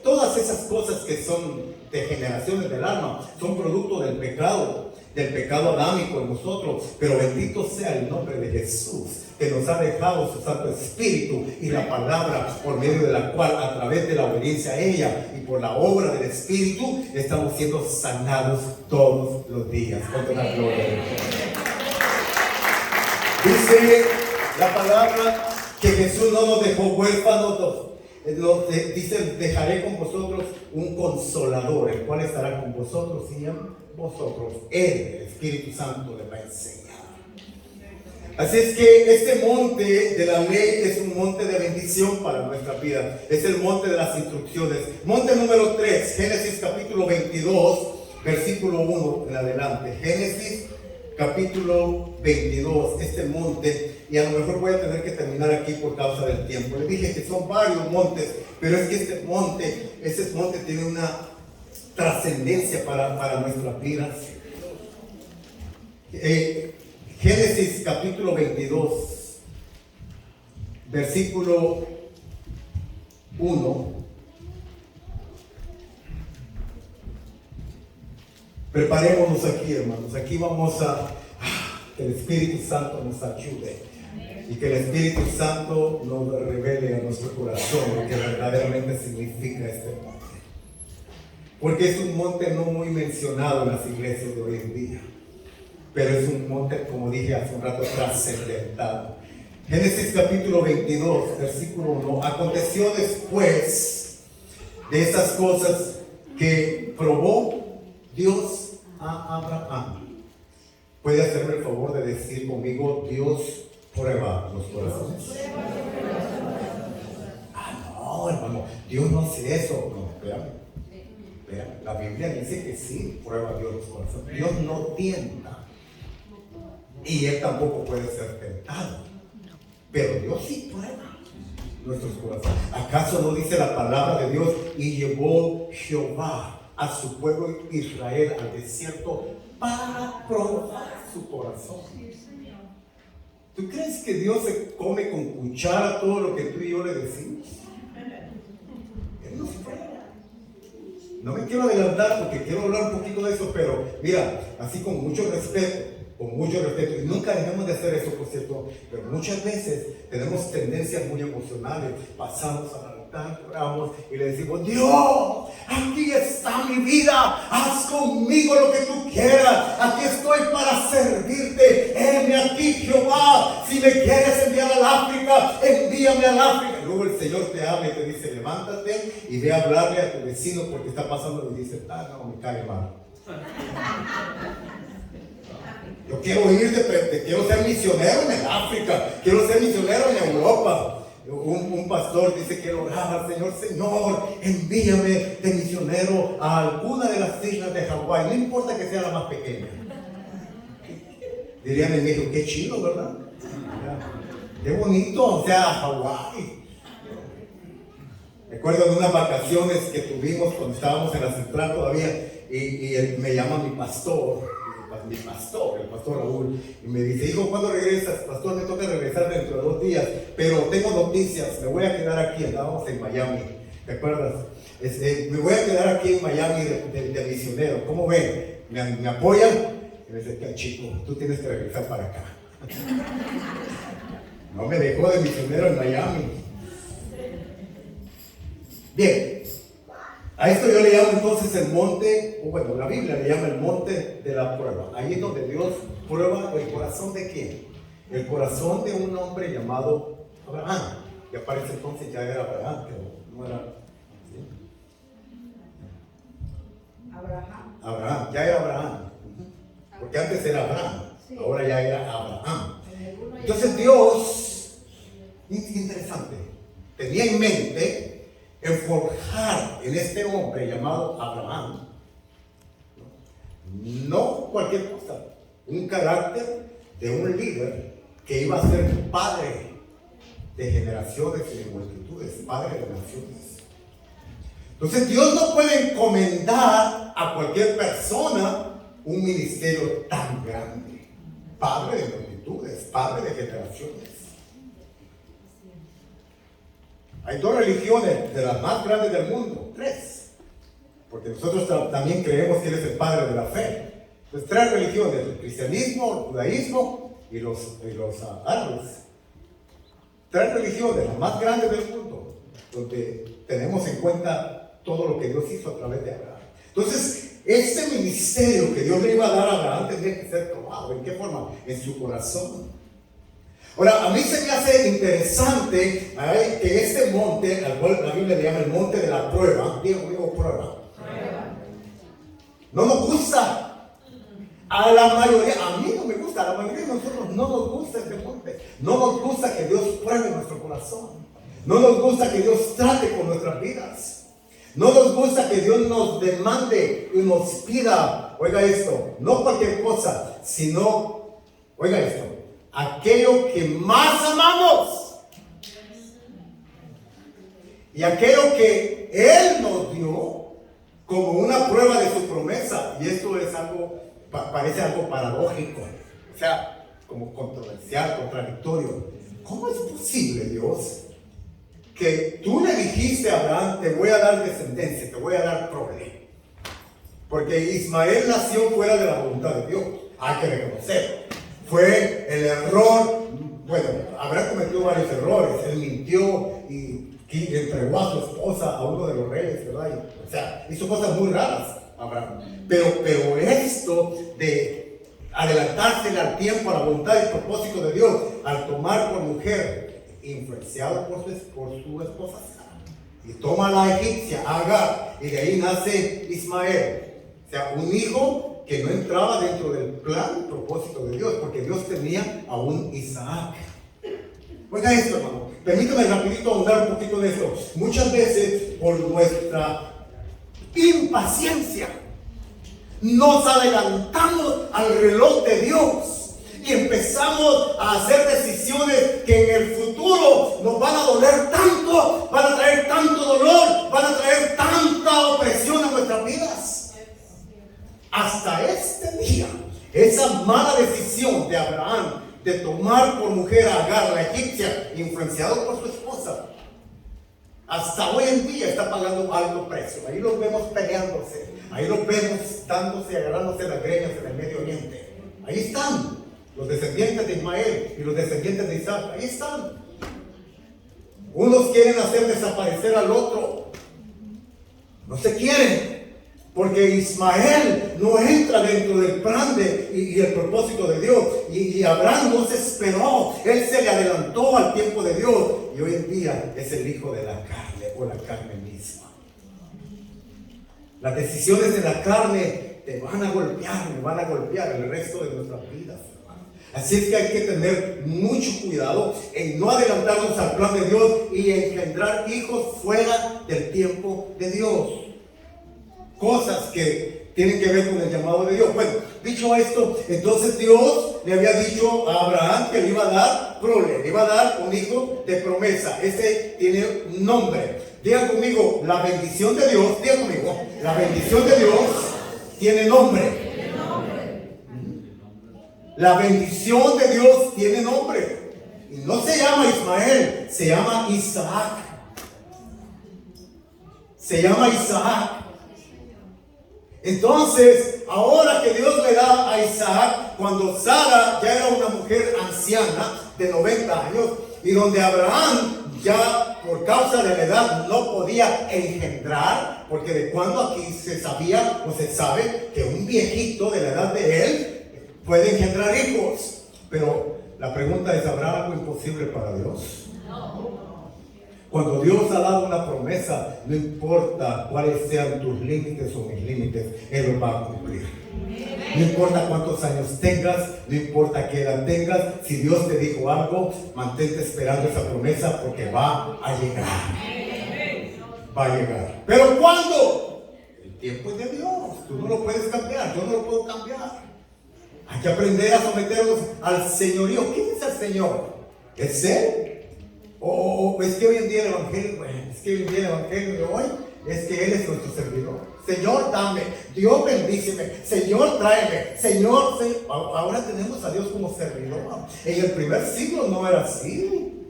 S1: todas esas cosas que son degeneraciones del alma son producto del pecado adámico en nosotros. Pero bendito sea el nombre de Jesús, que nos ha dejado su Santo Espíritu y la palabra, por medio de la cual, a través de la obediencia a ella y por la obra del Espíritu, estamos siendo sanados todos los días. Con la gloria de Dios. Dice la palabra que Jesús no nos dejó huérfanos. Dice: dejaré con vosotros un consolador, el cual estará con vosotros y en vosotros. Él, el Espíritu Santo, les va a enseñar. Así es que este monte de la ley es un monte de bendición para nuestra vida. Es el monte de las instrucciones. Monte número 3, Génesis capítulo 22, versículo 1 en adelante. Génesis capítulo 22, este monte. Y a lo mejor voy a tener que terminar aquí por causa del tiempo. Les dije que son varios montes, pero es que ese monte tiene una trascendencia para nuestras vidas. Génesis capítulo 22, versículo 1. Preparémonos aquí, hermanos. Aquí vamos a que el Espíritu Santo nos ayude y que el Espíritu Santo nos revele a nuestro corazón lo que verdaderamente significa este monte. Porque es un monte no muy mencionado en las iglesias de hoy en día, pero es un monte, como dije hace un rato, trascendental. Génesis capítulo 22, versículo 1. Aconteció después de estas cosas que probó Dios a Abraham. ¿Puede hacerme el favor de decir conmigo: Dios prueba los corazones? No, hermano, Dios no hace eso. No, espérame. La Biblia dice que sí, prueba Dios los corazones. Dios no tienta, y Él tampoco puede ser tentado, pero Dios sí prueba nuestros corazones. ¿Acaso no dice la palabra de Dios: y llevó Jehová a su pueblo Israel al desierto para probar su corazón? ¿Tú crees que Dios se come con cuchara todo lo que tú y yo le decimos? Él no se puede. No me quiero adelantar porque quiero hablar un poquito de eso, pero mira, así con mucho respeto, y nunca dejemos de hacer eso, por cierto, pero muchas veces tenemos tendencias muy emocionales, pasamos al altar, oramos y le decimos: Dios, aquí está mi vida, haz conmigo lo que tú quieras, aquí estoy para servirte, heme aquí, Jehová, si me quieres enviar al África, envíame al África. Luego el Señor te habla y te dice: levántate y ve a hablarle a tu vecino porque está pasando, y dice: no, me cae mal. Yo quiero irte, quiero ser misionero en el África, quiero ser misionero en Europa. Un pastor dice: quiero orar al Señor: Señor, envíame de misionero a alguna de las islas de Hawái, no importa que sea la más pequeña. Dirían en México: qué chido, ¿verdad? Qué bonito, o sea, Hawái. Recuerdo de unas vacaciones que tuvimos cuando estábamos en la central todavía, y me llama mi pastor, el pastor Raúl, y me dice: hijo, ¿cuándo regresas? Pastor, me toca regresar dentro de 2 días, pero tengo noticias, me voy a quedar aquí. Andábamos en Miami, ¿te acuerdas? Me voy a quedar aquí en Miami de misionero. ¿Cómo ven? ¿Me apoyan? Y me dice: chico, tú tienes que regresar para acá. No me dejó de misionero en Miami. Bien, a esto yo le llamo entonces el monte, o bueno, la Biblia le llama el monte de la prueba. Ahí es donde Dios prueba el corazón de quién. El corazón de un hombre llamado Abraham. Ya parece entonces ya era Abraham, pero no era. ¿Sí? Abraham, ya era Abraham. Porque antes era Abraham, ahora ya era Abraham. Entonces Dios, interesante, tenía en mente en forjar en este hombre llamado Abraham, no cualquier cosa, un carácter de un líder que iba a ser padre de generaciones y de multitudes, padre de naciones. Entonces Dios no puede encomendar a cualquier persona un ministerio tan grande, padre de multitudes, padre de generaciones. Hay 2 religiones de las más grandes del mundo, 3, porque nosotros también creemos que Él es el padre de la fe. Entonces 3 religiones: el cristianismo, el judaísmo y los árabes. 3 religiones, las más grandes del mundo, donde tenemos en cuenta todo lo que Dios hizo a través de Abraham. Entonces, este ministerio que Dios le iba a dar a Abraham tenía que ser probado. ¿En qué forma? En su corazón. Ahora, a mí se me hace interesante que este monte, al cual la Biblia le llama el monte de la prueba, digo prueba. No nos gusta. A la mayoría, a mí no me gusta, a la mayoría de nosotros no nos gusta este monte. No nos gusta que Dios pruebe nuestro corazón. No nos gusta que Dios trate con nuestras vidas. No nos gusta que Dios nos demande y nos pida, oiga esto, no cualquier cosa, sino, oiga esto, aquello que más amamos y aquello que Él nos dio como una prueba de su promesa. Y esto es algo, parece algo paradójico, o sea, como controversial, contradictorio. ¿Cómo es posible, Dios, que tú le dijiste a Abraham: te voy a dar descendencia, te voy a dar prole? Porque Ismael nació fuera de la voluntad de Dios, hay que reconocerlo. Fue el error. Bueno, Abraham cometió varios errores. Él mintió y entregó a su esposa a uno de los reyes, ¿verdad? O sea, hizo cosas muy raras, Abraham. Pero esto de adelantarse al tiempo, a la voluntad y el propósito de Dios, al tomar por mujer, influenciado por su esposa Sara, y toma a la egipcia Agar, y de ahí nace Ismael. O sea, un hijo que no entraba dentro del plan y propósito de Dios, porque Dios tenía a un Isaac. Oiga esto, hermano, permítame rapidito ahondar un poquito de esto. Muchas veces, por nuestra impaciencia, nos adelantamos al reloj de Dios y empezamos a hacer decisiones que en el futuro nos van a doler tanto, van a traer tanto dolor, van a traer tanta opresión a nuestras vidas. Hasta este día, esa mala decisión de Abraham de tomar por mujer a Agar, la egipcia, influenciado por su esposa. Hasta hoy en día está pagando alto precio. Ahí los vemos peleándose, ahí los vemos dándose y agarrándose las greñas en el Medio Oriente. Ahí están los descendientes de Ismael y los descendientes de Isaac. Ahí están. Unos quieren hacer desaparecer al otro. No se quieren, porque Ismael no entra dentro del plan y el propósito de Dios. Y Abraham no se esperó, él se le adelantó al tiempo de Dios. Y hoy en día es el hijo de la carne o la carne misma. Las decisiones de la carne te van a golpear, me van a golpear el resto de nuestras vidas. Así es que hay que tener mucho cuidado en no adelantarnos al plan de Dios y engendrar hijos fuera del tiempo de Dios. Cosas que tienen que ver con el llamado de Dios. Bueno, dicho esto, entonces Dios le había dicho a Abraham que le iba a dar prole, le iba a dar un hijo de promesa. Ese tiene un nombre. Diga conmigo, la bendición de Dios, diga conmigo, la bendición de Dios tiene nombre. La bendición de Dios tiene nombre. Y no se llama Ismael, se llama Isaac. Se llama Isaac. Entonces, ahora que Dios le da a Isaac, cuando Sara ya era una mujer anciana de 90 años, y donde Abraham ya por causa de la edad no podía engendrar, porque de cuando aquí se sabía o se sabe que un viejito de la edad de él puede engendrar hijos. Pero la pregunta es, ¿habrá algo imposible para Dios? Cuando Dios ha dado una promesa, no importa cuáles sean tus límites o mis límites, Él los va a cumplir. No importa cuántos años tengas, no importa qué edad tengas, si Dios te dijo algo, mantente esperando esa promesa porque va a llegar. Va a llegar. ¿Pero cuándo? El tiempo es de Dios. Tú no lo puedes cambiar, yo no lo puedo cambiar. Hay que aprender a someternos al señorío. ¿Quién es el Señor? ¿Es Él? O es que hoy en día el Evangelio, de hoy es que Él es nuestro servidor. Señor, dame. Dios, bendíceme. Señor, tráeme. Señor, ahora tenemos a Dios como servidor. En el primer siglo no era así.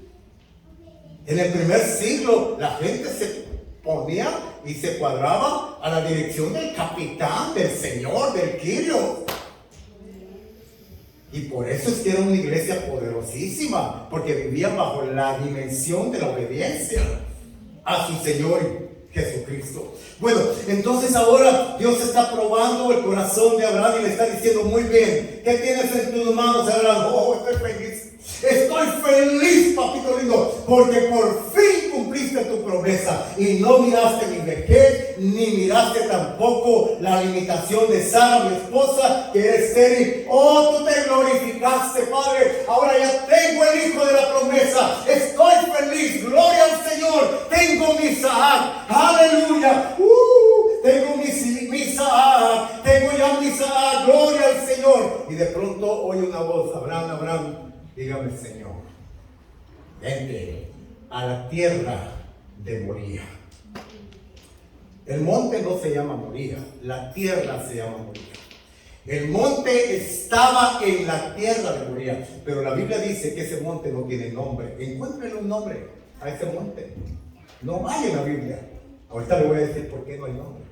S1: En el primer siglo la gente se ponía y se cuadraba a la dirección del capitán, del Señor, del Kyrios. Y por eso es que era una iglesia poderosísima, porque vivían bajo la dimensión de la obediencia a su Señor Jesucristo. Bueno, entonces ahora Dios está probando el corazón de Abraham y le está diciendo, muy bien, ¿qué tienes en tus manos, Abraham? Oh, estoy feliz. Estoy feliz, papito lindo, porque por fin cumpliste tu promesa y no miraste mi vejez, ni miraste tampoco la limitación de Sara, mi esposa, que es estéril. Oh, tú te glorificaste, Padre. Ahora ya tengo el hijo de la promesa. Estoy feliz, gloria al Señor. Tengo mi Isaac, aleluya. Tengo mi Isaac, tengo ya mi Isaac, gloria al Señor. Y de pronto oye una voz, Abraham, Abraham. Dígame, Señor, vente a la tierra de Moría. El monte no se llama Moría, la tierra se llama Moría. El monte estaba en la tierra de Moría, pero la Biblia dice que ese monte no tiene nombre. Encuéntrenle un nombre a ese monte. No hay en la Biblia. Ahorita le voy a decir por qué no hay nombre.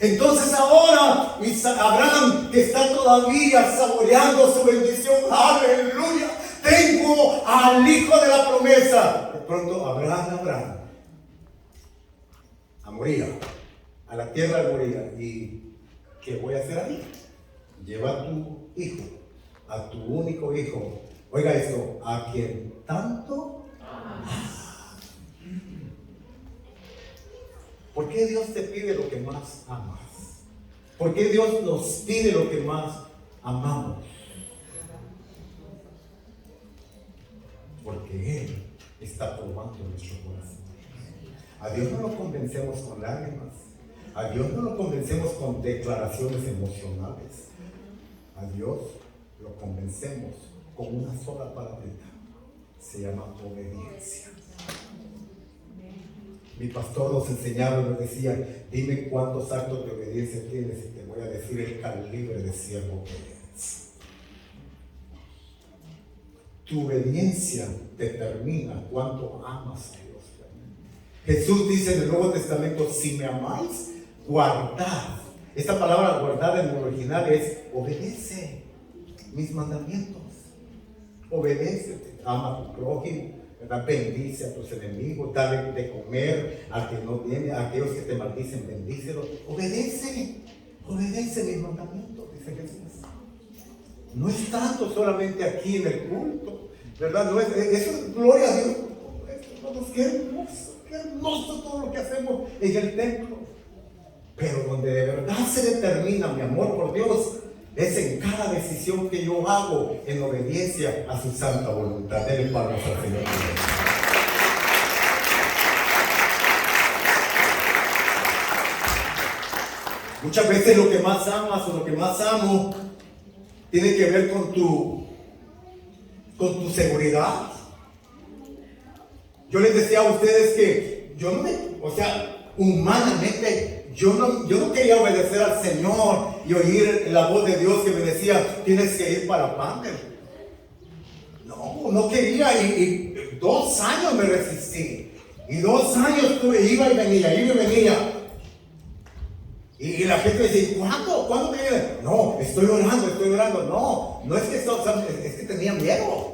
S1: Entonces ahora Abraham, que está todavía saboreando su bendición, aleluya, tengo al hijo de la promesa. De pronto Abraham, a Moría, a la tierra de Moría. ¿Y qué voy a hacer ahí? Lleva a tu hijo, a tu único hijo. Oiga esto, a quien tanto amas. ¿Por qué Dios te pide lo que más amas? ¿Por qué Dios nos pide lo que más amamos? Porque Él está probando nuestro corazón. A Dios no lo convencemos con lágrimas. A Dios no lo convencemos con declaraciones emocionales. A Dios lo convencemos con una sola palabrita. Se llama obediencia. Mi pastor nos enseñaba y nos decía, dime cuántos actos de obediencia tienes y te voy a decir el calibre de siervo que eres. Tu obediencia determina cuánto amas a Dios. Jesús dice en el Nuevo Testamento: si me amáis, guardad. Esta palabra guardar en el original es obedece mis mandamientos. Obedece, ama a tu prójimo, ¿verdad? Bendice a tus enemigos, dale de comer al que no tiene, a aquellos que te maldicen, bendícelos. Obedece mis mandamientos, dice Jesús. No es tanto solamente aquí en el culto, ¿verdad? No es, eso es gloria a Dios. Qué hermoso todo lo que hacemos en el templo. Pero donde de verdad se determina mi amor por Dios es en cada decisión que yo hago en obediencia a su santa voluntad. Denle palmas al Señor. Muchas veces lo que más amas o lo que más amo tiene que ver con tu seguridad. Yo les decía a ustedes que humanamente yo no quería obedecer al Señor y oír la voz de Dios que me decía: tienes que ir para Panther. No quería, y 2 años me resistí, y 2 años iba y venía. Y la gente dice: ¿cuándo te viene? No, estoy orando. No es que es que tenía miedo.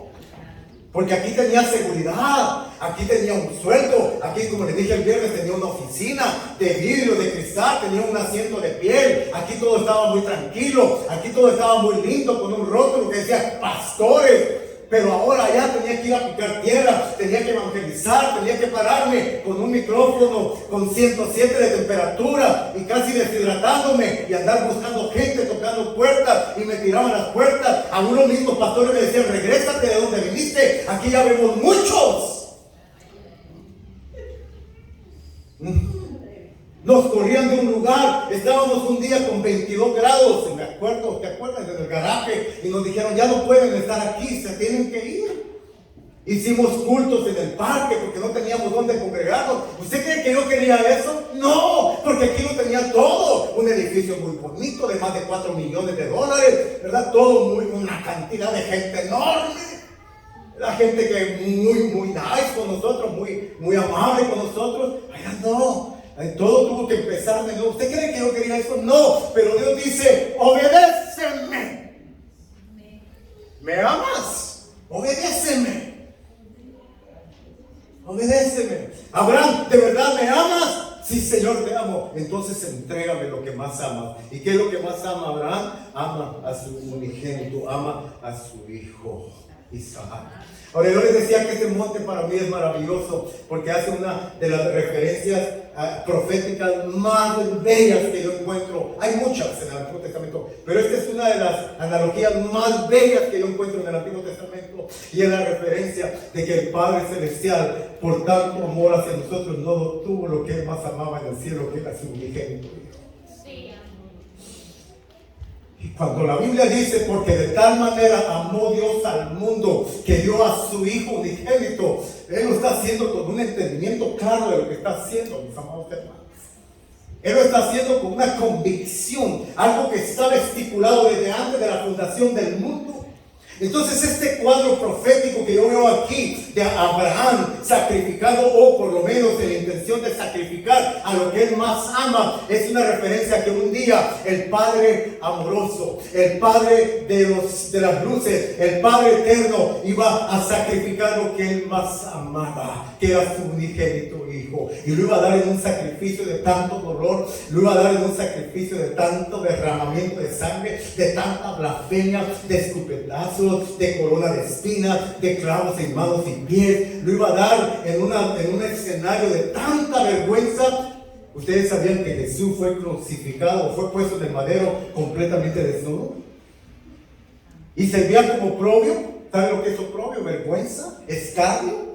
S1: Porque aquí tenía seguridad, aquí tenía un sueldo, aquí, como les dije el viernes, tenía una oficina de vidrio, de cristal, tenía un asiento de piel, aquí todo estaba muy tranquilo, aquí todo estaba muy lindo, con un rótulo que decía pastores. Pero ahora ya tenía que ir a picar tierra, tenía que evangelizar, tenía que pararme con un micrófono con 107 de temperatura y casi deshidratándome y andar buscando gente, tocando puertas, y me tiraban las puertas. A unos mismos pastores me decían: regrésate de donde viniste, aquí ya vemos muchos. Nos corrían de un lugar, estábamos un día con 22 grados, ¿te acuerdas? En el garaje, y nos dijeron: ya no pueden estar aquí, se tienen que ir. Hicimos cultos en el parque porque no teníamos dónde congregarnos. ¿Usted cree que yo quería eso? No, porque aquí lo tenía todo. Un edificio muy bonito de más de $4 millones, ¿verdad? Todo una cantidad de gente enorme. La gente que muy nice con nosotros, muy amable con nosotros. Allá no. Todo tuvo que empezar de nuevo. ¿Usted cree que yo quería eso? No, pero Dios dice: obedéceme. ¿Me amas? Obedéceme. Abraham, ¿de verdad me amas? Sí, Señor, te amo. Entonces entrégame lo que más amas. ¿Y qué es lo que más ama Abraham? Ama a su unigénito, ama a su hijo Isaac. Ahora, yo les decía que este monte para mí es maravilloso porque hace una de las referencias proféticas más bellas que yo encuentro. Hay muchas en el Antiguo Testamento, pero esta es una de las analogías más bellas que yo encuentro en el Antiguo Testamento, y es la referencia de que el Padre Celestial, por tanto amor hacia nosotros, no tuvo lo que Él más amaba en el cielo, que era su unigénito hijo. Y cuando la Biblia dice: porque de tal manera amó Dios al mundo que dio a su hijo unigénito, Él lo está haciendo con un entendimiento claro de lo que está haciendo, mis amados hermanos. Él lo está haciendo con una convicción, algo que estaba estipulado desde antes de la fundación del mundo. Entonces este cuadro profético que yo veo aquí de Abraham sacrificando, o por lo menos en la intención de sacrificar a lo que él más ama, es una referencia a que un día el Padre amoroso, el Padre de las luces, el Padre eterno, iba a sacrificar lo que él más amaba, que era su unigénito hijo, y lo iba a dar en un sacrificio de tanto dolor, lo iba a dar en un sacrificio de tanto derramamiento de sangre, de tanta blasfemia, de escupetazos, de corona de espinas, de clavos en manos y pies. Lo iba a dar en un escenario de tanta vergüenza. Ustedes sabían que Jesús fue crucificado, fue puesto en el madero completamente desnudo y servía como oprobio. ¿Saben lo que es oprobio? Vergüenza, escarnio.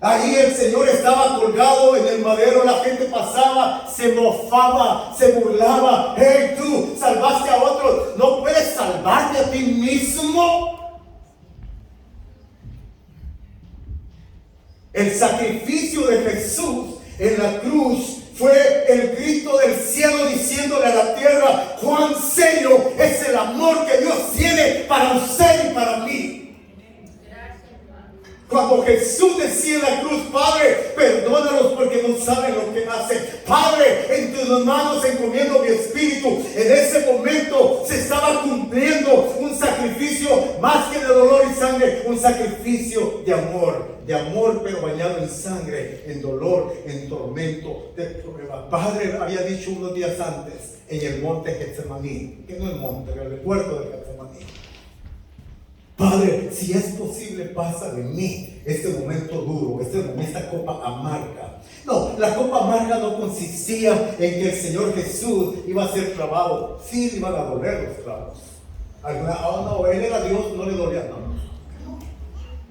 S1: Ahí el Señor estaba colgado en el madero, la gente pasaba, se mofaba, se burlaba. Hey, tú salvaste a otros, ¿no puedes salvarte a ti mismo? El sacrificio de Jesús en la cruz fue el grito del cielo diciéndole a la tierra: cuán serio es el amor que Dios tiene para usted y para mí. decía en la cruz: Padre, perdónalos porque no saben lo que hacen. Padre, en tus manos encomiendo mi espíritu. En ese momento se estaba cumpliendo un sacrificio más que de dolor y sangre, un sacrificio de amor pero bañado en sangre, en dolor, en tormento, de prueba. Padre había dicho unos días antes en el monte Getsemaní, que no el monte, pero el puerto de Getsemaní: Padre, si es posible, pasa de mí este momento duro, esta copa amarga. No, la copa amarga no consistía en que el Señor Jesús iba a ser clavado. Sí, le iban a doler los clavos. No, Él era Dios, no le dolía, no.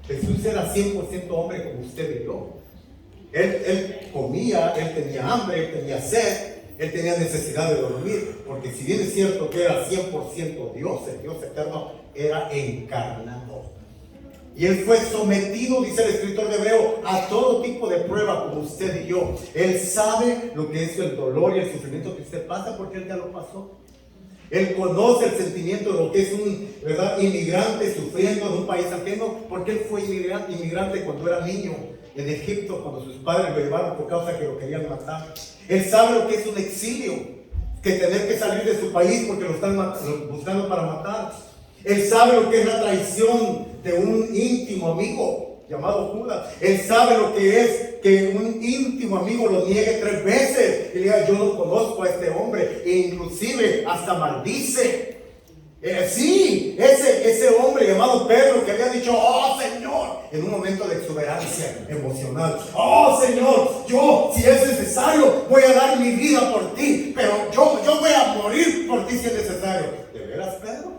S1: Jesús era 100% hombre como usted y yo. Él comía, Él tenía hambre, Él tenía sed, Él tenía necesidad de dormir, porque si bien es cierto que era 100% Dios, el Dios eterno, era encarnado. Y Él fue sometido, dice el escritor de Hebreo, a todo tipo de prueba como usted y yo. Él sabe lo que es el dolor y el sufrimiento que usted pasa porque Él ya lo pasó. Él conoce el sentimiento de lo que es un inmigrante sufriendo en un país ajeno, porque Él fue inmigrante cuando era niño en Egipto, cuando sus padres lo llevaron por causa que lo querían matar. Él sabe lo que es un exilio, que tener que salir de su país porque lo están buscando para matar. Él sabe lo que es la traición de un íntimo amigo llamado Judas. Él sabe lo que es que un íntimo amigo lo niegue 3 veces y le diga: yo no conozco a este hombre, e inclusive hasta maldice. Sí, ese hombre llamado Pedro, que había dicho: oh Señor, en un momento de exuberancia emocional: oh Señor, yo, si es necesario, voy a dar mi vida por ti, pero yo voy a morir por ti si es necesario. ¿De veras, Pedro?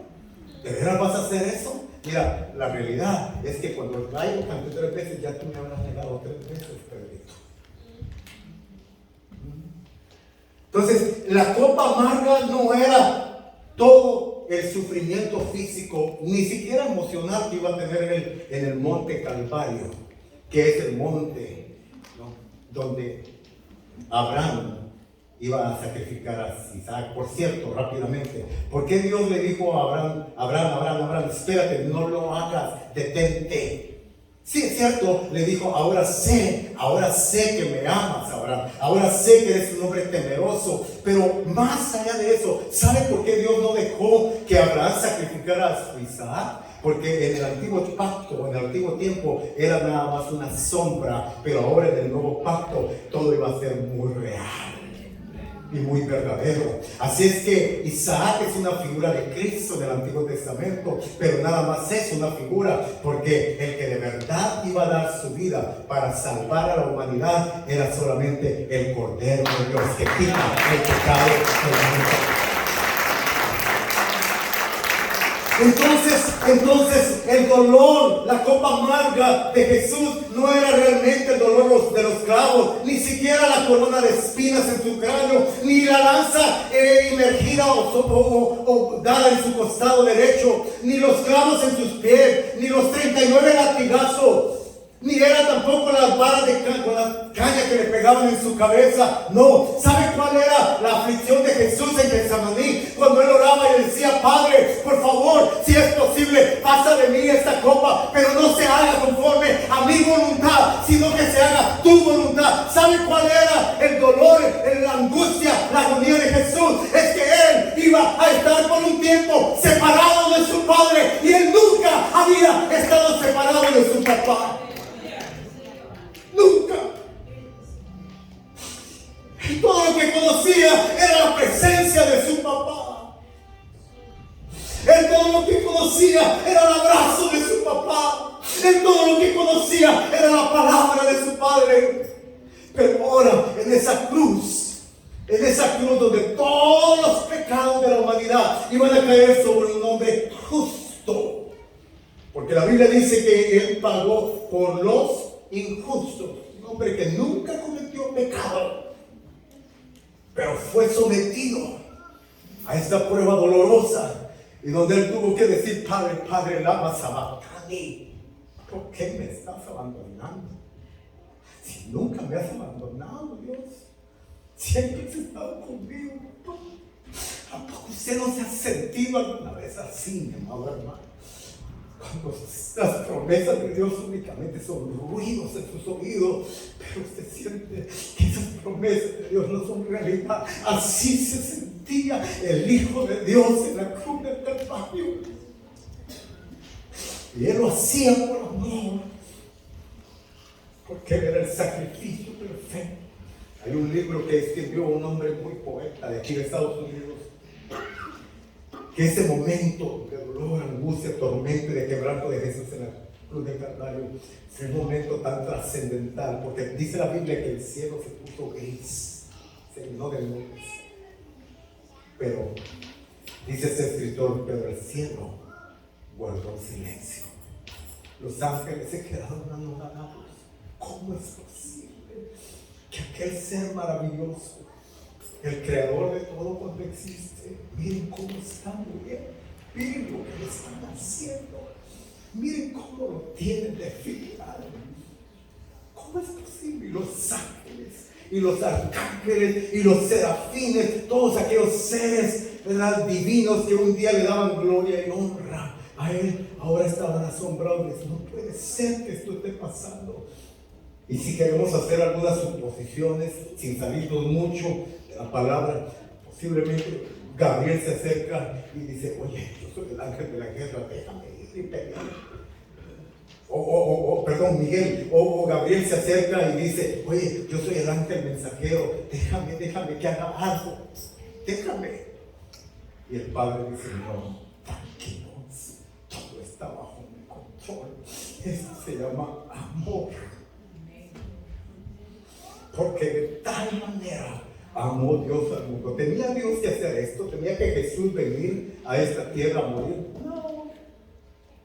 S1: ¿De veras vas a hacer eso? Mira, la realidad es que cuando el gallo cantó 3 veces, ya tú me habrás negado 3 veces, Pedrito. Entonces, la copa amarga no era todo el sufrimiento físico, ni siquiera emocional que iba a tener en el monte Calvario, que es el monte, ¿no?, donde Abraham iba a sacrificar a Isaac. Por cierto, rápidamente, ¿por qué Dios le dijo a Abraham, espérate, no lo hagas, detente? Sí, es cierto, le dijo: ahora sé que me amas, Abraham, ahora sé que eres un hombre temeroso, pero más allá de eso, ¿sabe por qué Dios no dejó que Abraham sacrificara a su Isaac? Porque en el antiguo pacto, en el antiguo tiempo, era nada más una sombra, pero ahora en el nuevo pacto todo iba a ser muy real y muy verdadero. Así es que Isaac es una figura de Cristo del Antiguo Testamento, pero nada más es una figura, porque el que de verdad iba a dar su vida para salvar a la humanidad era solamente el Cordero de Dios, que quita el pecado del mundo. Entonces el dolor, la copa amarga de Jesús no era realmente el dolor de los clavos, ni siquiera la corona de espinas en su cráneo, ni la lanza inmergida o dada en su costado derecho, ni los clavos en sus pies, ni los 39 latigazos, ni era tampoco las varas con la caña que le pegaban en su cabeza. No, ¿sabe cuál era la aflicción de Jesús en Getsemaní? Cuando él oraba y decía: Padre, por favor, si es posible, pasa de mí esta copa, pero no se haga conforme a mi voluntad, sino que se haga tu voluntad. ¿Sabe cuál era el dolor, la angustia, la agonía de Jesús? Es que él iba a estar por un tiempo separado de su Padre, y él nunca había estado separado de su papá. Nunca. Y todo lo que conocía era la presencia de su papá. Él todo lo que conocía era el abrazo de su papá. Él todo lo que conocía era la palabra de su padre. Pero ahora en esa cruz donde todos los pecados de la humanidad iban a caer sobre un hombre justo. Porque la Biblia dice que él pagó por los injustos, un hombre que nunca cometió pecado, pero fue sometido a esta prueba dolorosa, y donde él tuvo que decir: Padre, lama sabactani, ¿por qué me estás abandonando? Si nunca me has abandonado, Dios, siempre has estado conmigo. ¿A poco usted no se ha sentido alguna vez así, mi amado hermano? Cuando las promesas de Dios únicamente son ruidos en sus oídos, pero usted siente que esas promesas de Dios no son realidad. Así se sentía el Hijo de Dios en la cruz del Calvario. Y Él lo hacía por amor, porque Él era el sacrificio perfecto. Hay un libro que escribió un hombre muy poeta de aquí de Estados Unidos, que ese momento de dolor, angustia, tormento y de quebranto de Jesús en la cruz del Calvario fue un momento tan trascendental, porque dice la Biblia que el cielo se puso gris, se llenó de nubes. Pero dice ese escritor, pero el cielo guardó silencio. Los ángeles se quedaron anonadados. ¿Cómo es posible que aquel ser maravilloso, el creador de todo cuanto existe, miren cómo está muriendo, miren lo que le están haciendo, miren cómo lo tienen desfigurado? ¿Cómo es posible? Y los ángeles y los arcángeles y los serafines, todos aquellos seres, ¿verdad?, divinos que un día le daban gloria y honra a Él, ahora estaban asombrados. No puede ser que esto esté pasando. Y si queremos hacer algunas suposiciones sin salirnos mucho de la palabra, posiblemente Gabriel se acerca y dice: oye, yo soy el ángel de la guerra, déjame ir y pelear. Perdón, Miguel, o Gabriel se acerca y dice: oye, yo soy el ángel mensajero, déjame que haga algo, déjame. Y el Padre dice: no, tranquilos, todo está bajo mi control. Esto se llama amor. Porque de tal manera amó Dios al mundo. ¿Tenía Dios que hacer esto? ¿Tenía que Jesús venir a esta tierra a morir? No,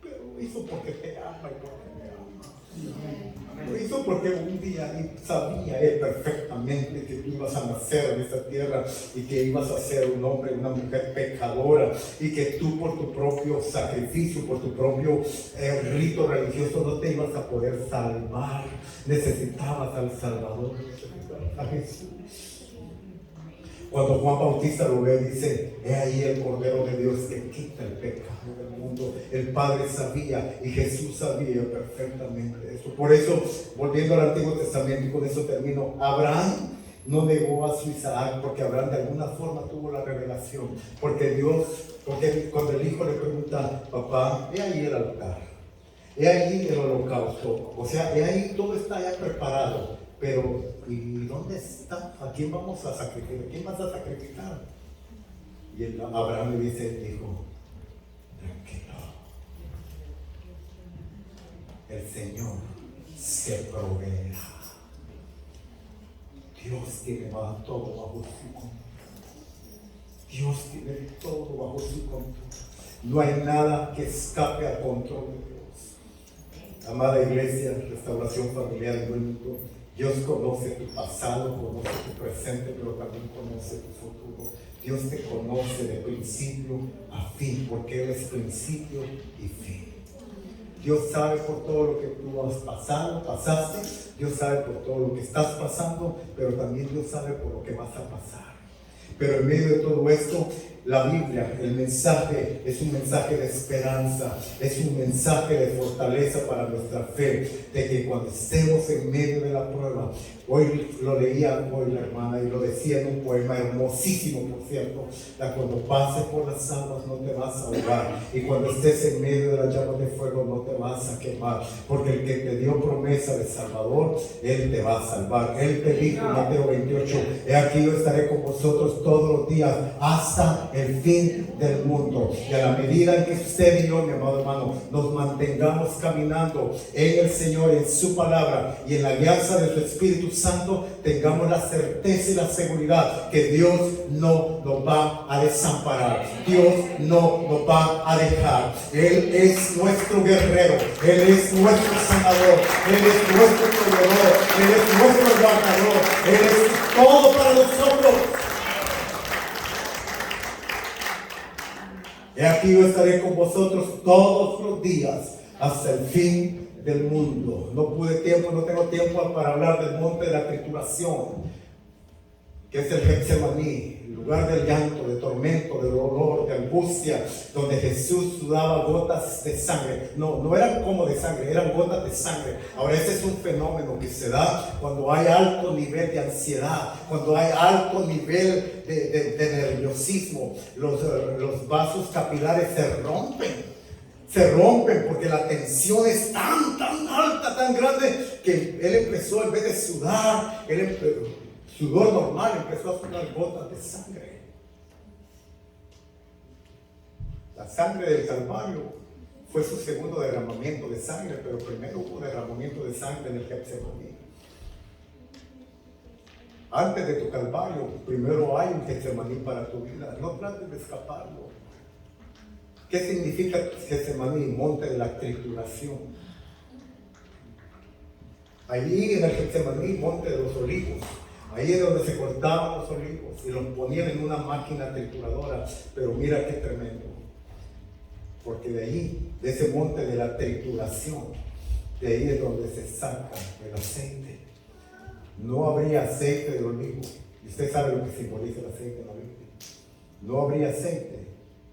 S1: pero lo hizo porque te ama y porque me ama. Lo hizo porque un día sabía Él perfectamente que tú ibas a nacer en esta tierra y que ibas a ser un hombre, una mujer pecadora, y que tú por tu propio sacrificio, por tu propio rito religioso no te ibas a poder salvar. Necesitabas al Salvador, necesitabas a Jesús. Cuando Juan Bautista lo ve, dice: he ahí el Cordero de Dios que quita el pecado del mundo. El Padre sabía y Jesús sabía perfectamente eso. Por eso, volviendo al Antiguo Testamento, y con eso termino, Abraham no negó a su Isaac, porque Abraham de alguna forma tuvo la revelación. Porque cuando el hijo le pregunta: papá, he ahí el altar, he ahí el holocausto, o sea, he ahí todo está ya preparado, pero ¿y dónde está? ¿A quién vamos a sacrificar? ¿A quién vas a sacrificar? Y Abraham le dice: hijo, tranquilo, el Señor se proveerá. Dios tiene todo bajo su control. Dios tiene todo bajo su control. No hay nada que escape al control de Dios. Amada iglesia, Restauración Familiar y Único, Dios conoce tu pasado, conoce tu presente, pero también conoce tu futuro. Dios te conoce de principio a fin, porque Él es principio y fin. Dios sabe por todo lo que tú has pasaste. Dios sabe por todo lo que estás pasando, pero también Dios sabe por lo que vas a pasar. Pero en medio de todo esto, la Biblia, el mensaje es un mensaje de esperanza, es un mensaje de fortaleza para nuestra fe, de que cuando estemos en medio de la prueba, hoy lo leía hoy la hermana y lo decía en un poema hermosísimo, por cierto: cuando pases por las aguas no te vas a ahogar, y cuando estés en medio de las llamas de fuego no te vas a quemar, porque el que te dio promesa de Salvador, Él te va a salvar. Él te dijo en Mateo 28: he aquí yo estaré con vosotros todos los días hasta el fin del mundo. Y a la medida en que usted y yo, mi amado hermano, nos mantengamos caminando en el Señor, en su palabra y en la alianza de su Espíritu Santo, tengamos la certeza y la seguridad que Dios no nos va a desamparar, Dios no nos va a dejar. Él es nuestro guerrero, Él es nuestro sanador, Él es nuestro proveedor, Él es nuestro guardador, Él es todo para nosotros. He aquí yo estaré con vosotros todos los días hasta el fin del mundo. No tengo tiempo para hablar del monte de la trituración. que es el Getsemaní, el lugar del llanto, de tormento, de dolor, de angustia, donde Jesús sudaba gotas de sangre. No eran como de sangre, eran gotas de sangre. Ahora, este es un fenómeno que se da cuando hay alto nivel de ansiedad, cuando hay alto nivel de nerviosismo. Los vasos capilares se rompen porque la tensión es tan alta, tan grande, que él empezó, en vez de sudar, sudor normal, empezó a sudar gotas de sangre. La sangre del Calvario fue su segundo derramamiento de sangre, pero primero hubo derramamiento de sangre en el Getsemaní. Antes de tu Calvario, primero hay un Getsemaní para tu vida. No trates de escaparlo. ¿Qué significa Getsemaní? Monte de la trituración. Allí en el Getsemaní, monte de los olivos. Ahí es donde se cortaban los olivos y los ponían en una máquina trituradora. Pero mira qué tremendo. Porque de ahí, de ese monte de la trituración, de ahí es donde se saca el aceite. No habría aceite de olivo. Y usted sabe lo que simboliza el aceite en la Biblia. No habría aceite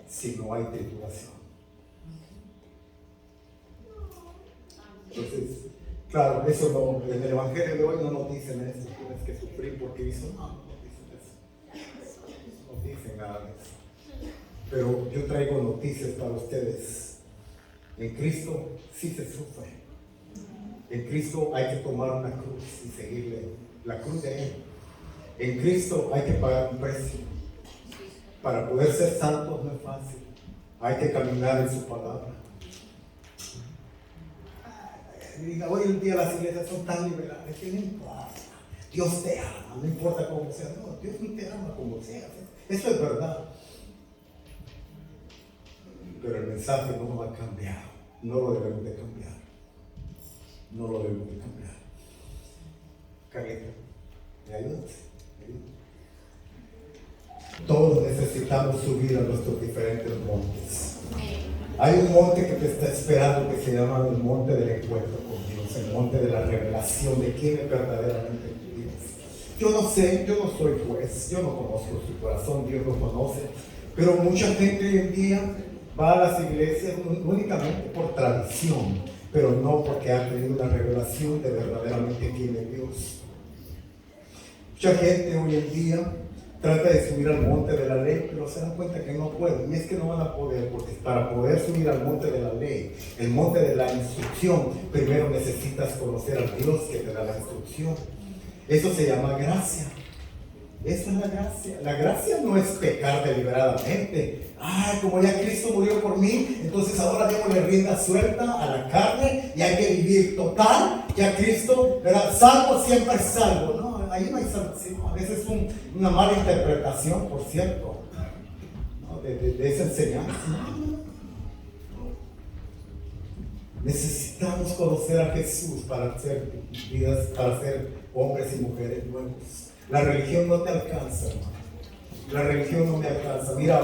S1: si no hay trituración. Entonces, claro, eso no, en el Evangelio de hoy no nos dicen eso, tienes que sufrir porque hizo, no dicen eso. No dicen nada de eso. Pero yo traigo noticias para ustedes. En Cristo sí se sufre. En Cristo hay que tomar una cruz y seguirle, la cruz de Él. En Cristo hay que pagar un precio. Para poder ser santos no es fácil. Hay que caminar en su palabra. Hoy en día las iglesias son tan liberales que no importa. Dios te ama, no importa cómo sea. No, Dios no te ama como sea. Eso es verdad. Pero el mensaje no ha cambiado. No lo debemos de cambiar. No lo debemos de cambiar. Carlita, ¿me ayudas? Todos necesitamos subir a nuestros diferentes montes. Hay un monte que te está esperando que se llama el monte del encuentro con Dios, el monte de la revelación de quién es verdaderamente Dios. Yo no sé, yo no soy juez, yo no conozco su corazón, Dios lo conoce, pero mucha gente hoy en día va a las iglesias únicamente por tradición, pero no porque ha tenido una revelación de verdaderamente quién es Dios. Mucha gente hoy en día trata de subir al monte de la ley, pero se dan cuenta que no pueden. Y es que no van a poder, porque para poder subir al monte de la ley, el monte de la instrucción, primero necesitas conocer al Dios que te da la instrucción. Eso se llama gracia. Esa es la gracia. La gracia no es pecar deliberadamente. Como ya Cristo murió por mí, entonces ahora démosle rienda suelta a la carne y hay que vivir total. Ya Cristo, ¿verdad? Salvo siempre es salvo, ¿no? Ahí no hay salvación. A veces es una mala interpretación, por cierto, ¿no? de esa enseñanza. Necesitamos conocer a Jesús para ser vidas, para ser hombres y mujeres nuevos. La religión no te alcanza, hermano. La religión no me alcanza. Mira,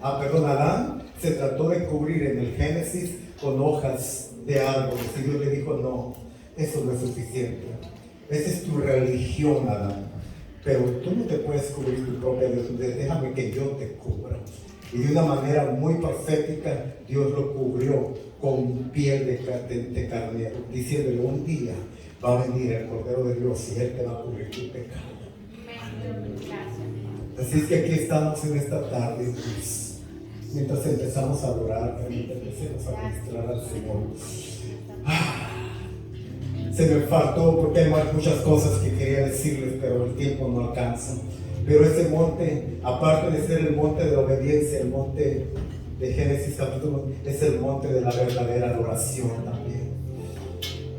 S1: Adán se trató de cubrir en el Génesis con hojas de árboles y Dios le dijo, no, eso no es suficiente. Esa es tu religión, Adán. Pero tú no te puedes cubrir tu propia Dios. Déjame que yo te cubra. Y de una manera muy profética, Dios lo cubrió con piel de carnero, diciéndole, un día va a venir el Cordero de Dios y Él te va a cubrir tu pecado. Así es que aquí estamos en esta tarde, pues, mientras empezamos a adorar, mientras empecemos a ministrar al Señor. Se me faltó porque hay muchas cosas que quería decirles, pero el tiempo no alcanza. Pero ese monte, aparte de ser el monte de la obediencia, el monte de Génesis capítulo, es el monte de la verdadera adoración también.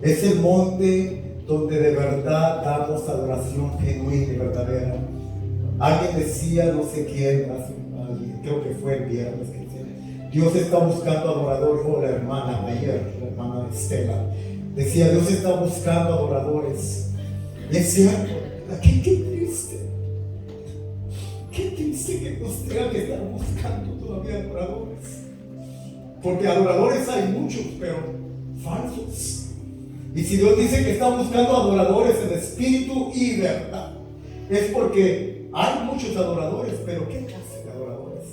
S1: Es el monte donde de verdad damos adoración genuina y verdadera. Alguien decía, no sé quién, creo que fue el viernes, que decía, Dios está buscando adoradores, o la hermana ayer, la hermana Estela, decía, Dios está buscando adoradores. Y es cierto, qué triste. Qué triste que nos tengan que estar buscando todavía adoradores. Porque adoradores hay muchos, pero falsos. Y si Dios dice que está buscando adoradores en espíritu y verdad, es porque Hay muchos adoradores, pero ¿qué clase de adoradores?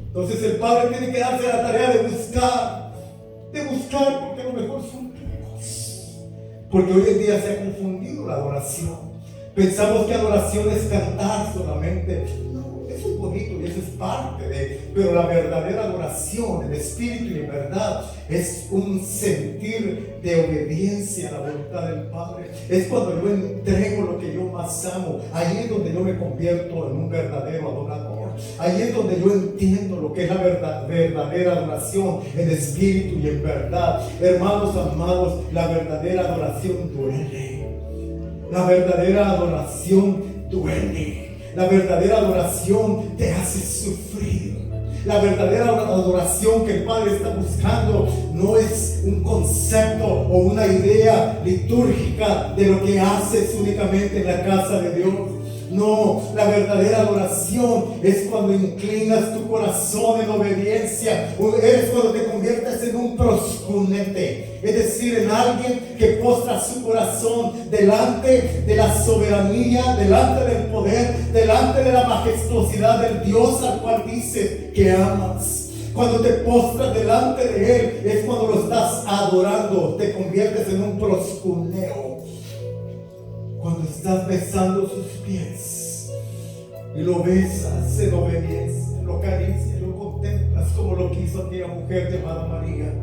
S1: Entonces el Padre tiene que darse la tarea de buscar, porque a lo mejor son pocos. Porque hoy en día se ha confundido la adoración. Pensamos que adoración es cantar solamente. No, eso es bonito y eso es parte de, pero la verdadera adoración en espíritu y en verdad es un sentir de obediencia a la voluntad del Padre. Es cuando yo entrego lo que yo más amo. Ahí es donde yo me convierto en un verdadero adorador. Ahí es donde yo entiendo lo que es la verdadera adoración en espíritu y en verdad. Hermanos amados, la verdadera adoración duele. La verdadera adoración duele. La verdadera adoración te hace sufrir. La verdadera adoración que el Padre está buscando no es un concepto o una idea litúrgica de lo que haces únicamente en la casa de Dios. No, la verdadera adoración es cuando inclinas tu corazón en obediencia. Es cuando te conviertes en un proscunete, es decir, en alguien que postra su corazón delante de la soberanía, delante del poder, delante de la majestuosidad del Dios al cual dices que amas. Cuando te postras delante de Él es cuando lo estás adorando, te conviertes en un proscuneo. Cuando estás besando sus pies y lo besas en obediencia, lo acaricias, lo contemplas como lo que hizo aquella mujer llamada María,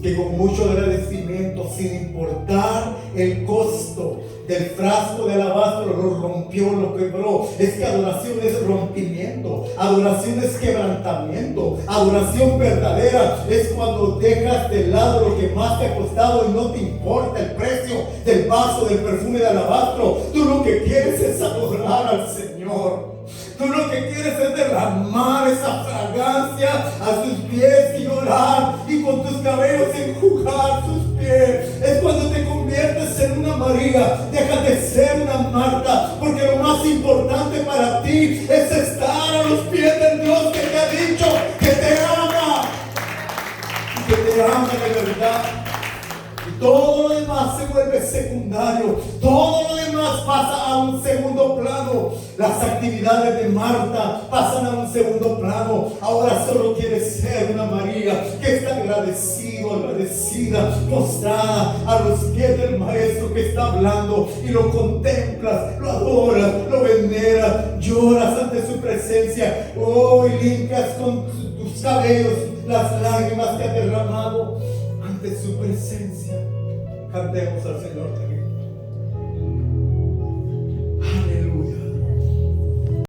S1: que con mucho agradecimiento, sin importar el costo del frasco de alabastro, lo rompió, lo quebró. Es que adoración es rompimiento, adoración es quebrantamiento, adoración verdadera es cuando dejas de lado lo que más te ha costado y no te importa el precio del vaso, del perfume de alabastro. Tú lo que quieres es adorar al Señor. Tú lo que quieres es derramar esa fragancia a sus pies y llorar y con tus cabellos enjugar sus pies. Es cuando te conviertes en una María, dejas de ser una Marta, porque lo más importante para ti es estar a los pies del Dios que te ha dicho que te ama y que te ama de verdad. Y todo lo demás se vuelve secundario, todo lo demás pasa a un segundo plano. Las actividades de Marta pasan a un segundo plano. Ahora solo quieres ser una María que está agradecida, postrada a los pies del Maestro que está hablando, y lo contemplas, lo adoras, lo veneras, lloras ante su presencia. Oh, y limpias con tus cabellos las lágrimas que ha derramado ante su presencia. Cantemos al Señor.